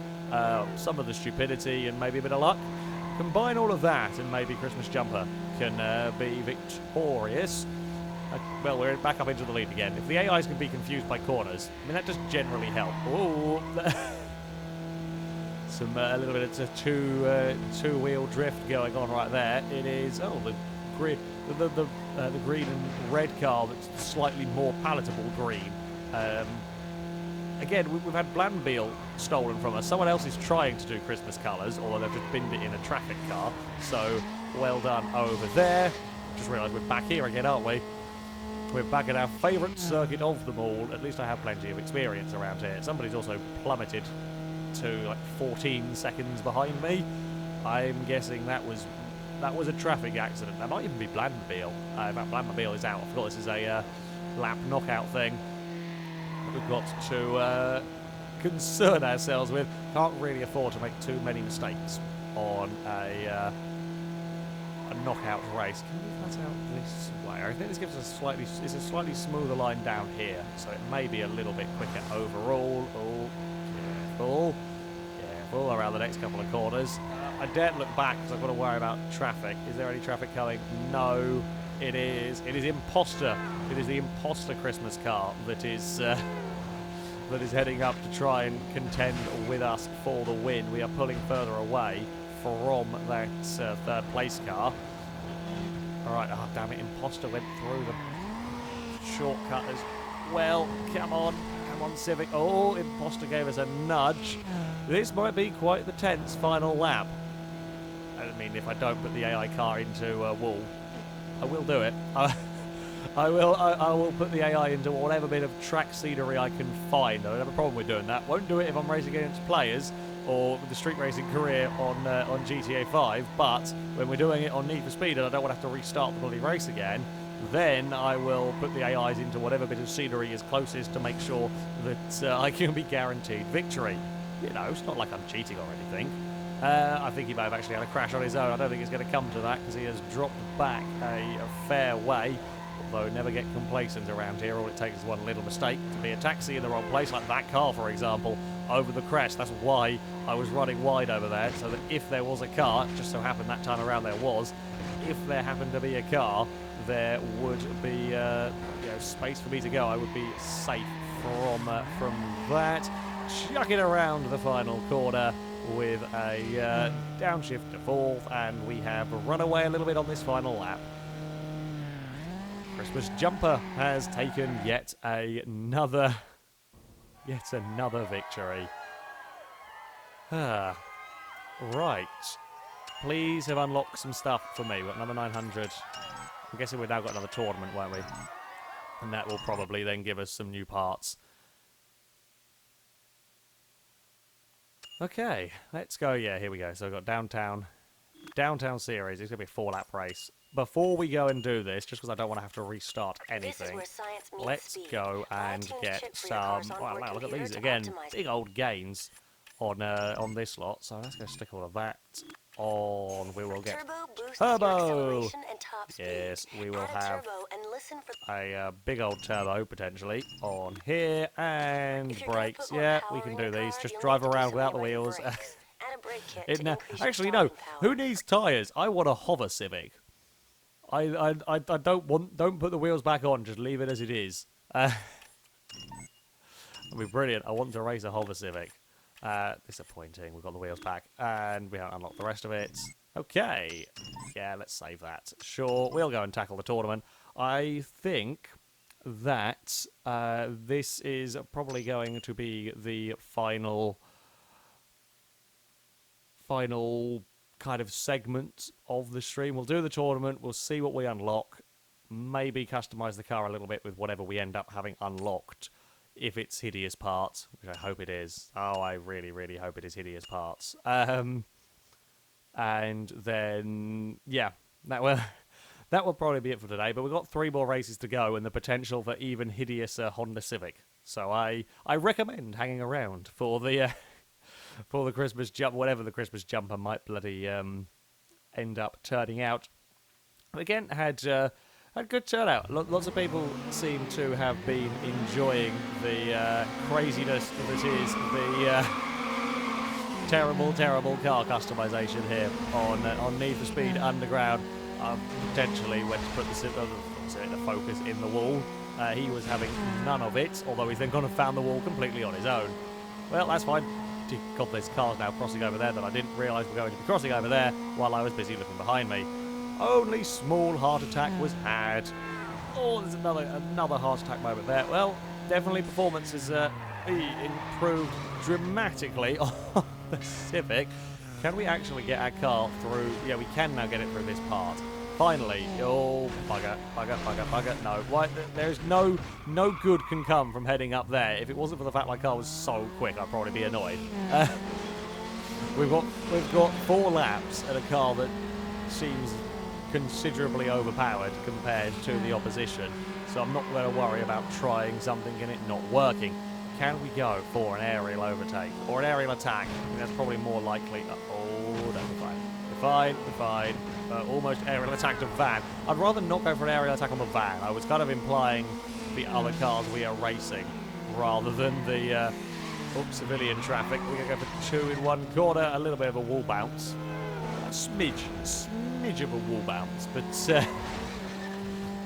some of the stupidity, and maybe a bit of luck. Combine all of that, and maybe Christmas Jumper can be victorious. Well, we're back up into the lead again. If the AIs can be confused by corners, I mean, that does generally help. Ooh. A little bit of two-wheel drift going on right there. It is, the green and red car that's slightly more palatable green. Again, we've had Blandmobile stolen from us. Someone else is trying to do Christmas colours, although they've just binned it in a traffic car. So, well done over there. Just realised we're back here again, aren't we? We're back at our favourite circuit of them all. At least I have plenty of experience around here. Somebody's also plummeted to like 14 seconds behind me. I'm guessing that was a traffic accident. That might even be Blandmobile. In fact, Blandmobile is out. I forgot this is a lap knockout thing we've got to concern ourselves with. Can't really afford to make too many mistakes on a knockout race. Can we cut out this way? I think this gives us a slightly smoother line down here, so it may be a little bit quicker overall. Oh, careful around the next couple of corners. I daren't look back because I've got to worry about traffic. Is there any traffic coming? No, it is. It is Imposter. It is the Imposter Christmas car that is heading up to try and contend with us for the win. We are pulling further away from that third place car. All right, oh damn it, Imposter went through the shortcut as well. Come on, Civic. Oh, Imposter gave us a nudge. This might be quite the tense final lap. I mean, if I don't put the AI car into a wall, I will do it. I will put the AI into whatever bit of track scenery I can find. I don't have a problem with doing that. Won't do it if I'm racing against players or with the street racing career on GTA 5, but when we're doing it on Need for Speed and I don't want to have to restart the bloody race again, then I will put the AIs into whatever bit of scenery is closest to make sure that I can be guaranteed victory. You know, it's not like I'm cheating or anything. I think he may have actually had a crash on his own. I don't think it's going to come to that because he has dropped back a fair way. Although never get complacent around here. All it takes is one little mistake to be a taxi in the wrong place, like that car, for example, over the crest. That's why I was running wide over there, so that if there was a car, just so happened that time around there was, if there happened to be a car, there would be space for me to go. I would be safe from that. Chucking around the final corner with a downshift to fourth, and we have run away a little bit on this final lap. Christmas Jumper has taken yet another victory. Right. Please have unlocked some stuff for me. We've got another 900. I'm guessing we've now got another tournament, won't we? And that will probably then give us some new parts. Okay, let's go. Yeah, here we go. So we've got Downtown Series. It's going to be a 4-lap race. Before we go and do this, just because I don't want to have to restart anything, let's go and get some... Wow, look at these. Again, big old gains on this lot. So let's go stick all of that on. We will get turbo. Yes, we will have a big old turbo potentially on here, and brakes. Yeah, we can do these. Just drive around without the wheels. Actually, no. Who needs tyres? I want a hover Civic. I don't put the wheels back on. Just leave it as it is. It'll be brilliant. I want to race a hover Civic. Disappointing. We've got the wheels back, and we haven't unlocked the rest of it. Okay. Yeah, let's save that. Sure, we'll go and tackle the tournament. I think that this is probably going to be the final final kind of segment of the stream. We'll do the tournament. We'll see what we unlock. Maybe customize the car a little bit with whatever we end up having unlocked. If it's Hideous parts, which I hope it is. Oh, I really, really hope it is Hideous parts. And then, yeah, that will probably be it for today. But we've got 3 more races to go and the potential for even Hideous Honda Civic. So I recommend hanging around for the for the Christmas jump, whatever the Christmas jumper might bloody end up turning out. Again, had good turnout. Lots of people seem to have been enjoying the craziness that is the terrible, terrible car customization here on Need for Speed Underground. Potentially went to put the focus in the wall. He was having none of it, although he's then gone and found the wall completely on his own. Well, that's fine. God, there's cars now crossing over there that I didn't realise were going to be crossing over there while I was busy looking behind me. Only small heart attack was had. Oh, there's another heart attack moment there. Well, definitely performance has improved dramatically on the Civic. Can we actually get our car through? Yeah, we can now get it through this part. Finally. Oh, bugger. No, why? There's no good can come from heading up there. If it wasn't for the fact my car was so quick, I'd probably be annoyed. We've got 4 laps and a car that seems considerably overpowered compared to the opposition, so I'm not going to worry about trying something and it not working. Can we go for an aerial overtake or an aerial attack? I think that's probably more likely. Oh, no, we're fine. Almost aerial attack to van. I'd rather not go for an aerial attack on the van. I was kind of implying the other cars we are racing rather than the civilian traffic. We're going to go for 2 in 1 corner, a little bit of a wall bounce. A smidge of a wall bounce, but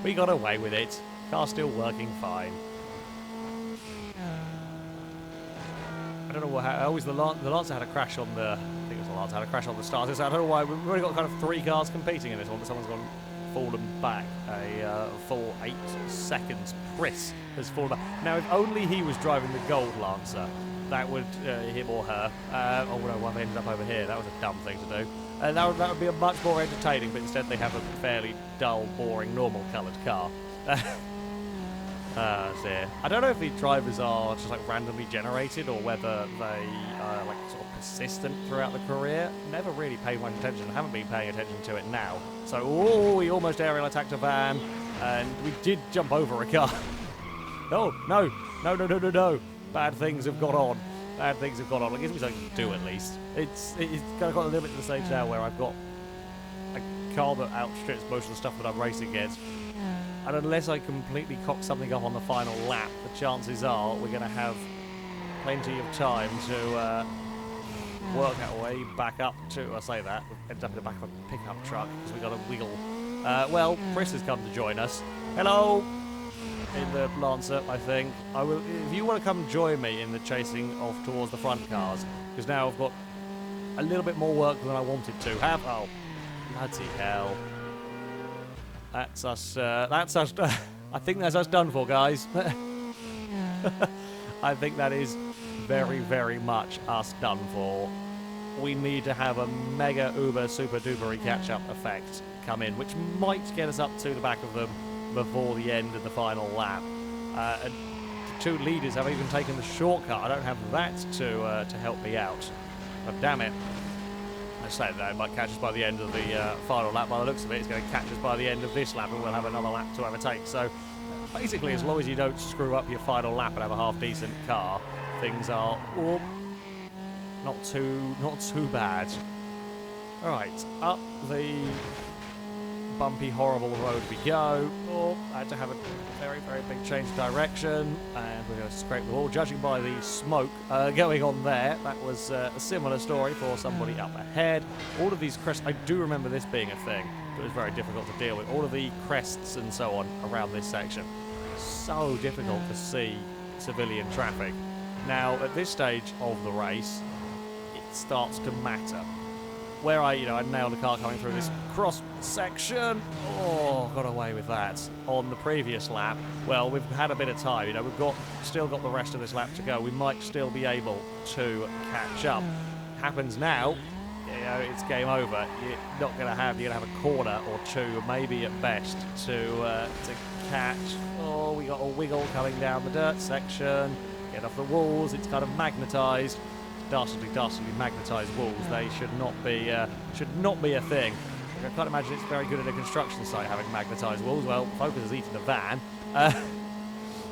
we got away with it. Car's still working fine. I don't know what. The Lancer had a crash on the. I think it was the Lancer had a crash on the start. So I don't know why we've already got kind of 3 cars competing in this one. But someone's fallen back a full 8 seconds. Chris has fallen back. Now, if only he was driving the gold Lancer, that would him or her. Oh no, one ended up over here. That was a dumb thing to do. That would be a much more entertaining, but instead they have a fairly dull, boring, normal-coloured car. I don't know if the drivers are just like randomly generated or whether they are like sort of persistent throughout the career. Never really paid much attention. Haven't been paying attention to it now. So, we almost aerial attacked a van, and we did jump over a car. No. Bad things have got on. Like, it gives me something to do at least. It's kind of got a little bit to the stage now where I've got a car that outstrips most of the stuff that I'm racing against. And unless I completely cock something up on the final lap, the chances are we're going to have plenty of time to work our way back up to. I say that, we ended up in the back of a pickup truck because we got a wiggle. Well, Chris has come to join us. Hello! In the Lancer, I think. I will. If you want to come join me in the chasing off towards the front cars, because now I've got a little bit more work than I wanted to have. Oh, bloody hell. That's us. I think that's us done for, guys. I think that is very, very much us done for. We need to have a mega uber super dupery catch-up effect come in, which might get us up to the back of them before the end of the final lap. And the 2 leaders have even taken the shortcut. I don't have that to help me out. But damn it. I say that it might catch us by the end of the final lap. By the looks of it, it's going to catch us by the end of this lap, and we'll have another lap to overtake. So basically, as long as you don't screw up your final lap and have a half-decent car, things are not too bad. All right, up the bumpy, horrible road we go. Oh, I had to have a very, very big change of direction, and we're going to scrape the wall. Judging by the smoke going on there, that was a similar story for somebody up ahead. All of these crests, I do remember this being a thing, but it was very difficult to deal with. All of the crests and so on around this section. So difficult to see civilian traffic. Now, at this stage of the race, it starts to matter. Where I nailed a car coming through this cross section. Oh, got away with that. On the previous lap, well, we've had a bit of time. We've still got the rest of this lap to go. We might still be able to catch up. Happens now. you know, it's game over. You're not going to have, you're going to have a corner or two, maybe at best, to catch. Oh, we got a wiggle coming down the dirt section. Get off the walls. It's kind of magnetised. Dastardly magnetised walls. They should not be a thing. I can't imagine it's very good at a construction site having magnetised walls. Well, Focus has eaten the van.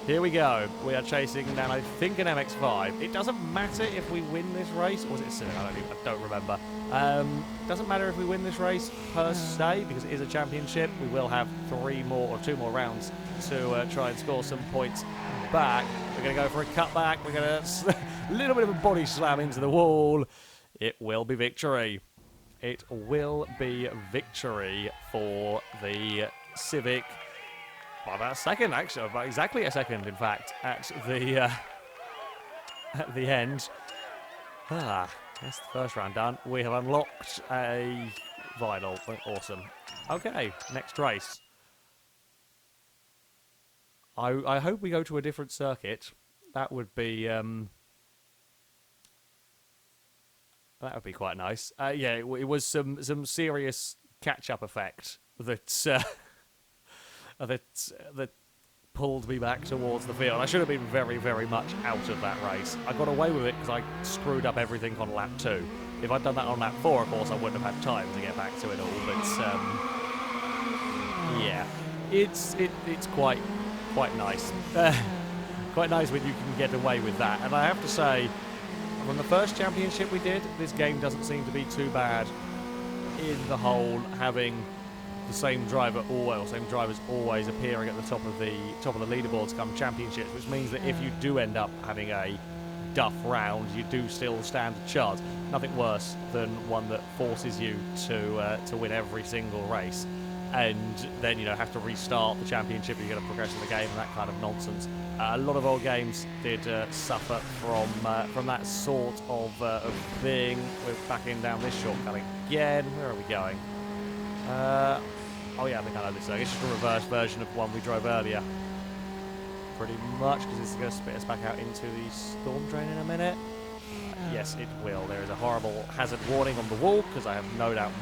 Here we go. We are chasing down, I think, an MX-5. It doesn't matter if we win this race, or was it Civic? I don't remember. Doesn't matter if we win this race per se, because it is a championship. We will have 2 more rounds to try and score some points back. We're going to go for a cutback. We're going to a little bit of a body slam into the wall. It will be victory. It will be victory for the Civic. By about a second, actually, about exactly a second, in fact, at the end. That's the first round done. We have unlocked a vinyl. Awesome. Okay, next race. I hope we go to a different circuit. That would be quite nice. Yeah, it was some serious catch-up effect that that pulled me back towards the field. I should have been very, very much out of that race. I got away with it because I screwed up everything on lap 2. If I'd done that on lap 4, of course, I wouldn't have had time to get back to it all. But yeah, it's quite nice. Quite nice when you can get away with that. And I have to say, from the first championship we did, this game doesn't seem to be too bad in the whole, having the same driver same drivers always appearing at the top of the leaderboards come championships, which means that if you do end up having a duff round, you do still stand a chance. Nothing worse than one that forces you to win every single race, and then have to restart the championship. You're going to progress in the game and that kind of nonsense. A lot of old games did suffer from that sort of thing. We're backing down this shortcut again. Where are we going? Oh yeah, I think I know this. It's just a reverse version of one we drove earlier. Pretty much, because it's going to spit us back out into the storm drain in a minute. Yes, it will. There is a horrible hazard warning on the wall, because I have no doubt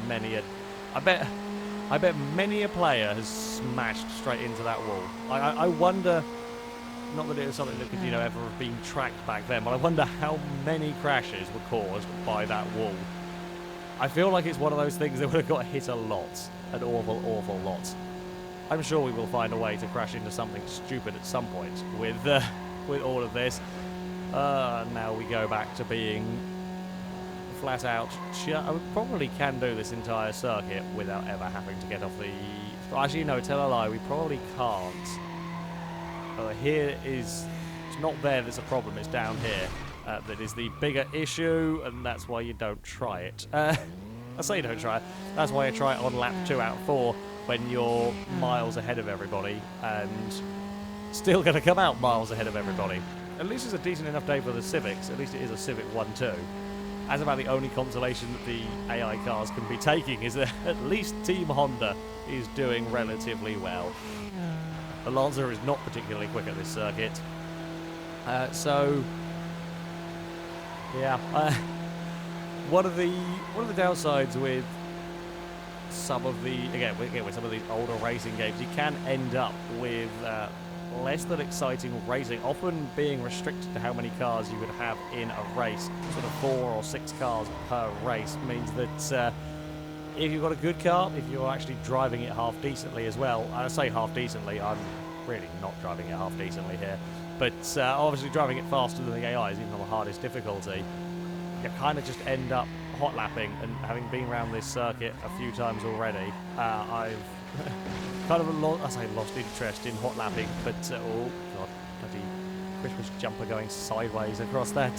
I bet many a player has smashed straight into that wall. I wonder, not that it was something that could ever have been tracked back then, but I wonder how many crashes were caused by that wall. I feel like it's one of those things that would have got hit a lot. An awful lot. I'm sure we will find a way to crash into something stupid at some point with all of this. Now we go back to being flat out. I probably can do this entire circuit without ever having to get off the... Actually, no, tell a lie, we probably can't. Here is... It's not there that's a problem, it's down here. That is the bigger issue, and that's why you don't try it. I say you don't try it. That's why you try it on lap 2 out of 4 when you're miles ahead of everybody and still going to come out miles ahead of everybody. At least it's a decent enough day for the Civics. At least it is a Civic 1-2. As about the only consolation that the AI cars can be taking is that at least Team Honda is doing relatively well. The Lancer is not particularly quick at this circuit. So... yeah, one of the downsides with some of the with some of these older racing games, you can end up with less than exciting racing, often being restricted to how many cars you would have in a race. Sort of 4 or 6 cars per race means that if you've got a good car, if you're actually driving it half decently as well. I say half decently, I'm really not driving it half decently here. But obviously driving it faster than the AIs, even on the hardest difficulty, you kind of just end up hot lapping. And having been around this circuit a few times already, I've kind of lost interest in hot lapping. But oh god, bloody Christmas jumper going sideways across that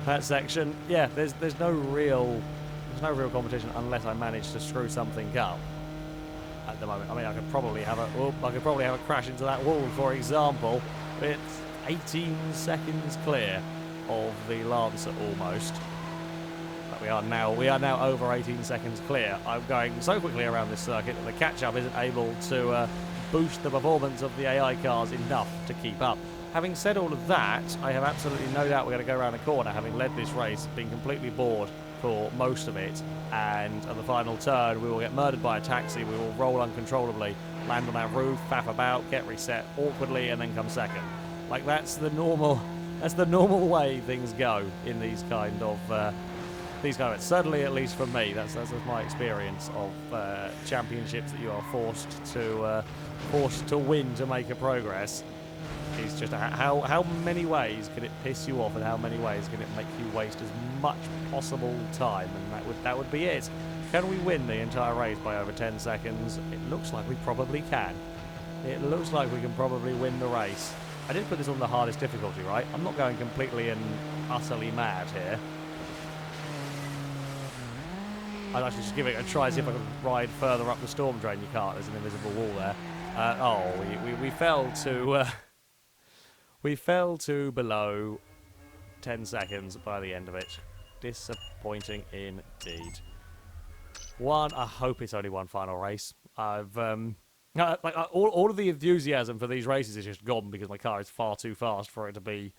that section. Yeah, there's no real competition unless I manage to screw something up. At the moment, I mean, I could probably have a crash into that wall, for example. It's 18 seconds clear of the Lancer almost. But we are now over 18 seconds clear. I'm going so quickly around this circuit that the catch-up isn't able to boost the performance of the AI cars enough to keep up. Having said all of that, I have absolutely no doubt we're going to go around the corner, having led this race, being completely bored for most of it, and at the final turn we will get murdered by a taxi, we will roll uncontrollably, land on our roof, faff about, get reset awkwardly, and then come second. Like, that's the normal way things go in these kind of certainly, at least for me, that's my experience of championships that you are forced to win to make a progress. It's just how many ways can it piss you off, and how many ways can it make you waste as much possible time, and that would be it. Can we win the entire race by over 10 seconds? It looks like we probably can. It looks like we can probably win the race. I did put this on the hardest difficulty, right? I'm not going completely and utterly mad here. I'd actually just give it a try, see if I can ride further up the storm drain. You can't, there's an invisible wall there. We fell to... we fell to below 10 seconds by the end of it. Disappointing indeed. I hope it's only one final race. I've all of the enthusiasm for these races is just gone because my car is far too fast for it to be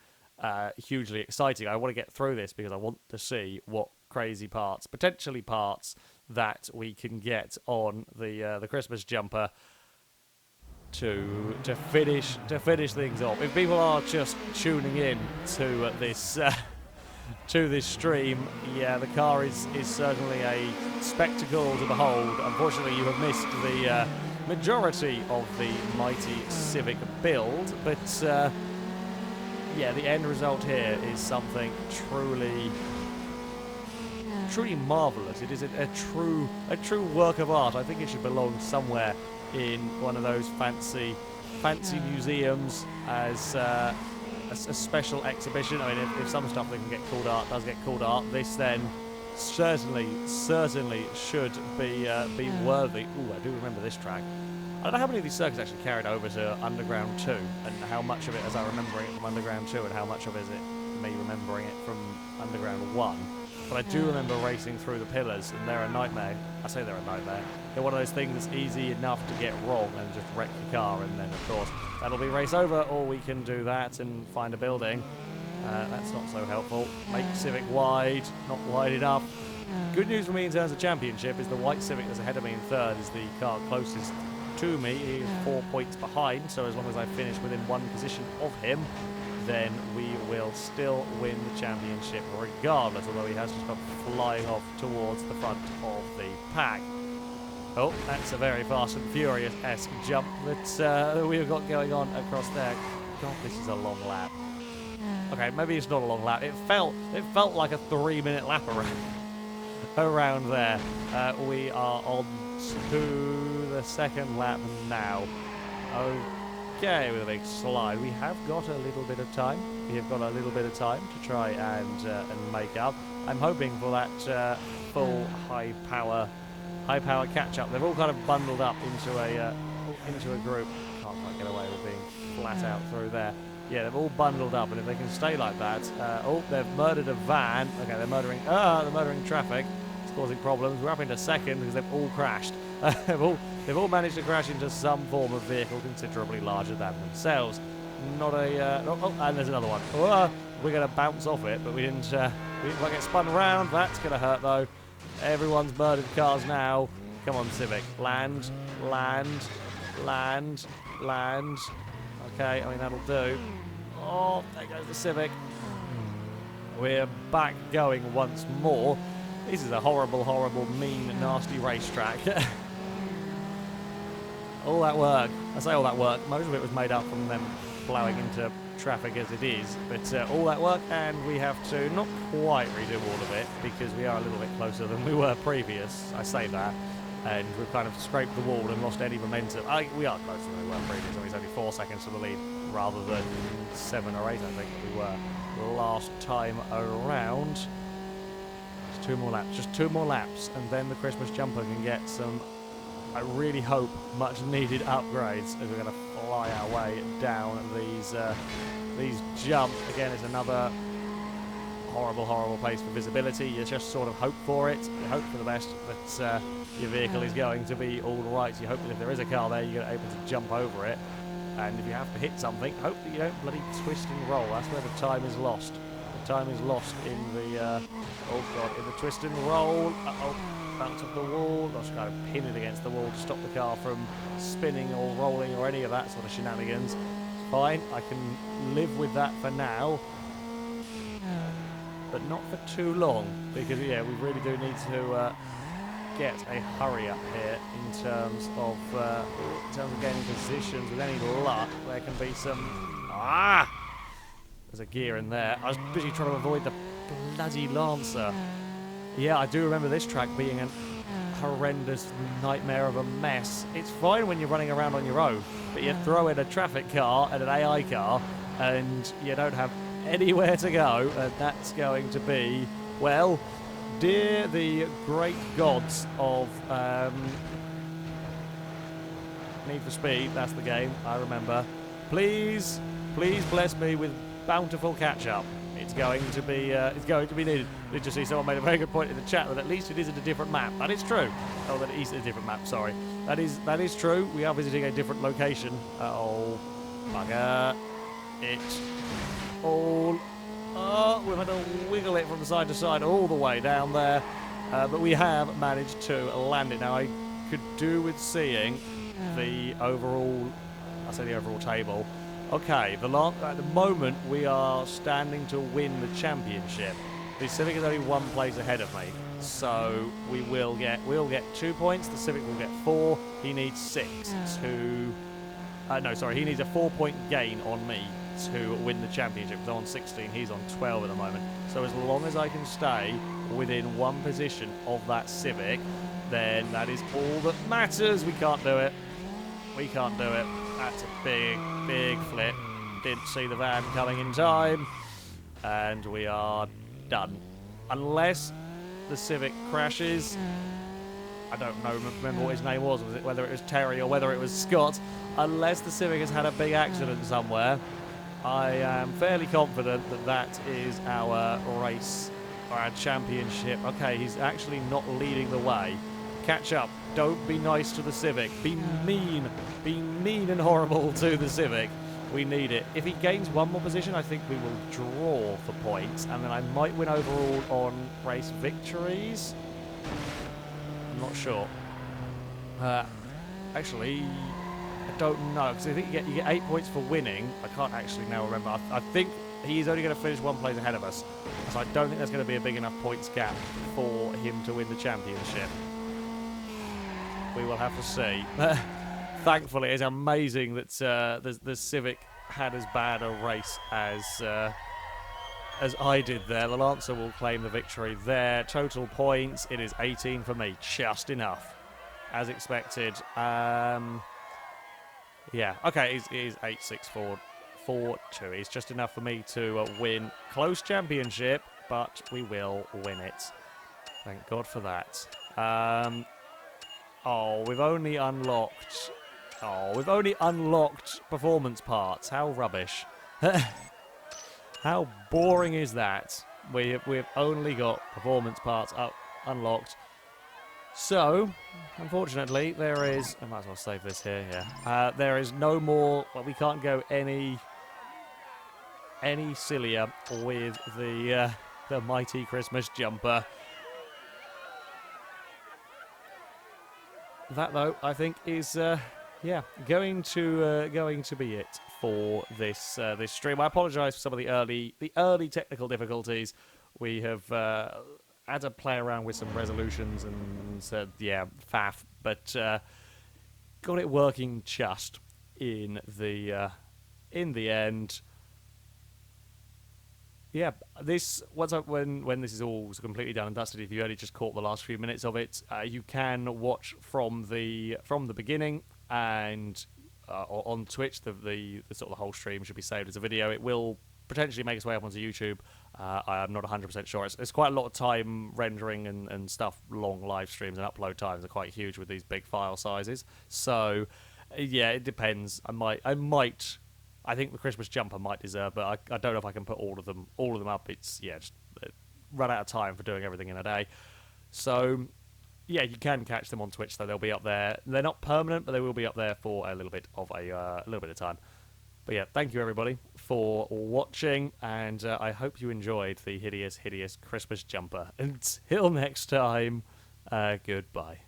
hugely exciting. I want to get through this because I want to see what crazy parts, potentially parts that we can get on the Christmas jumper to finish things off. If people are just tuning in to this stream, yeah, the car is certainly a spectacle to behold. Unfortunately, you have missed the majority of the mighty Civic build, but yeah, the end result here is something truly marvelous. It is a true work of art. I think it should belong somewhere in one of those fancy museums as a special exhibition. I mean, if some stuff that can get called art does get called art, this then certainly should be worthy. Ooh, I do remember this track. I don't know how many of these circuits actually carried over to Underground 2, and how much of it is I remembering it from Underground 2, and how much of it is it me remembering it from Underground 1. But I do remember racing through the pillars, and they're a nightmare. I say they're a nightmare. They're one of those things that's easy enough to get wrong and just wreck your car, and then, of course, that'll be race over, or we can do that and find a building. That's not so helpful. Make Civic wide, not wide enough. Good news for me in terms of championship is the white Civic that's ahead of me in third is the car closest to me. He is 4 points behind, so as long as I finish within one position of him, then we will still win the championship regardless, although he has just gone flying off towards the front of the pack. Oh, that's a very Fast and Furious-esque jump that we've got going on across there. God, this is a long lap. Okay, maybe it's not a long lap. It felt like a 3-minute lap around there. We are on to the second lap now. Okay, with a big slide. We have got a little bit of time. We have got a little bit of time to try and make up. I'm hoping for that full high power catch-up. They've all kind of bundled up into a group. Can't quite get away with being flat out through there. Yeah, they've all bundled up, and if they can stay like that, they've murdered a van. Okay, they're murdering traffic. It's causing problems. We're up into second because they've all crashed. They've all managed to crash into some form of vehicle considerably larger than themselves. Not a and there's another one. We're going to bounce off it, but we didn't quite get spun around. That's going to hurt though. Everyone's murdered cars now. Come on, Civic. Land. Okay, I mean, that'll do. Oh, there goes the Civic. We're back going once more. This is a horrible, mean, nasty racetrack. All that work. I say all that work. Most of it was made up from them plowing into traffic as it is. But all that work, and we have to not quite redo all of it because we are a little bit closer than we were previous. I say that. And we've kind of scraped the wall and lost any momentum. We are closer than we were previous. I mean, it's only 4 seconds to the lead rather than 7 or 8, I think we were last time around. Just 2 more laps. Just 2 more laps, and then the Christmas jumper can get some, I really hope, much needed upgrades as we're going to fly our way down these jumps. Again, it's another horrible place for visibility. You just sort of hope for it. You hope for the best that your vehicle is going to be all right. You hope that if there is a car there, you're able to jump over it. And if you have to hit something, hope that you don't bloody twist and roll. That's where the time is lost. time is lost in the, oh god, in the twist and roll. Uh-oh, bounce off the wall. I'll just kind of pin it against the wall to stop the car from spinning or rolling or any of that sort of shenanigans. It's fine, I can live with that for now. But not for too long, because, yeah, we really do need to get a hurry up here in terms of gaining positions. With any luck, there can be some... There's a gear in there. I was busy trying to avoid the bloody Lancer. Yeah, I do remember this track being a horrendous nightmare of a mess. It's fine when you're running around on your own, but you throw in a traffic car and an AI car, and you don't have anywhere to go, and that's going to be, well, dear the great gods of Need for Speed, that's the game, I remember. Please bless me with bountiful catch-up. It's going to be needed. Did you see someone made a very good point in the chat that at least it isn't a different map? That is true. Oh, that is a different map, sorry. That is true. We are visiting a different location. Oh, bugger. It's all... Oh, we've had to wiggle it from side to side all the way down there. But we have managed to land it. Now, I could do with seeing the overall... I say the overall table. Okay, at the moment we are standing to win the championship. The Civic is only one place ahead of me, so we'll get 2 points. The Civic will get 4. He needs 6 to. No, sorry, he needs a 4-point gain on me to win the championship. I'm on 16, he's on 12 at the moment. So as long as I can stay within one position of that Civic, then that is all that matters. We can't do it. We can't do it. That's a big flip. Didn't see the van coming in time. And we are done. Unless the Civic crashes. I don't know, remember what his name was whether it was Terry or whether it was Scott. Unless the Civic has had a big accident somewhere, I am fairly confident that that is our race, or our championship. Okay, he's actually not leading the way. Catch up. Don't be nice to the Civic. Be mean and horrible to the Civic. We need it. If he gains one more position, I think we will draw for points, and then I might win overall on race victories. I'm not sure. Actually, I don't know, because I think you get 8 points for winning. I can't actually now remember. I think he's only going to finish one place ahead of us, so I don't think there's going to be a big enough points gap for him to win the championship. We will have to see. Thankfully, it's amazing that the Civic had as bad a race as I did there. The Lancer will claim the victory there. Total points, it is 18 for me. Just enough, as expected. Yeah, okay, it is 8-6-4-4-2. It's just enough for me to win. Close championship, but we will win it. Thank God for that. Oh, we've only unlocked... Oh, we've only unlocked performance parts. How rubbish. How boring is that? We've only got performance parts unlocked. So, unfortunately, there is... I might as well save this here, yeah. There is no more... Well, we can't go any sillier with the mighty Christmas jumper. That, though, I think is... yeah, going to be it for this this stream. I apologise for some of the early technical difficulties. We have had to play around with some resolutions and said, yeah, faff, but got it working just in the end. Yeah, when this is all completely done and dusted, if you only just caught the last few minutes of it, you can watch from the beginning. And on Twitch, the sort of the whole stream should be saved as a video. It will potentially make its way up onto YouTube. I'm not 100% sure. It's quite a lot of time rendering and stuff. Long live streams and upload times are quite huge with these big file sizes. So yeah, it depends. I think the Christmas jumper might deserve, but I don't know if I can put all of them up. It's just run out of time for doing everything in a day. So. Yeah, you can catch them on Twitch, though. They'll be up there. They're not permanent, but they will be up there for a little bit of time. But yeah, thank you everybody for watching, and I hope you enjoyed the hideous Christmas jumper. Until next time, goodbye.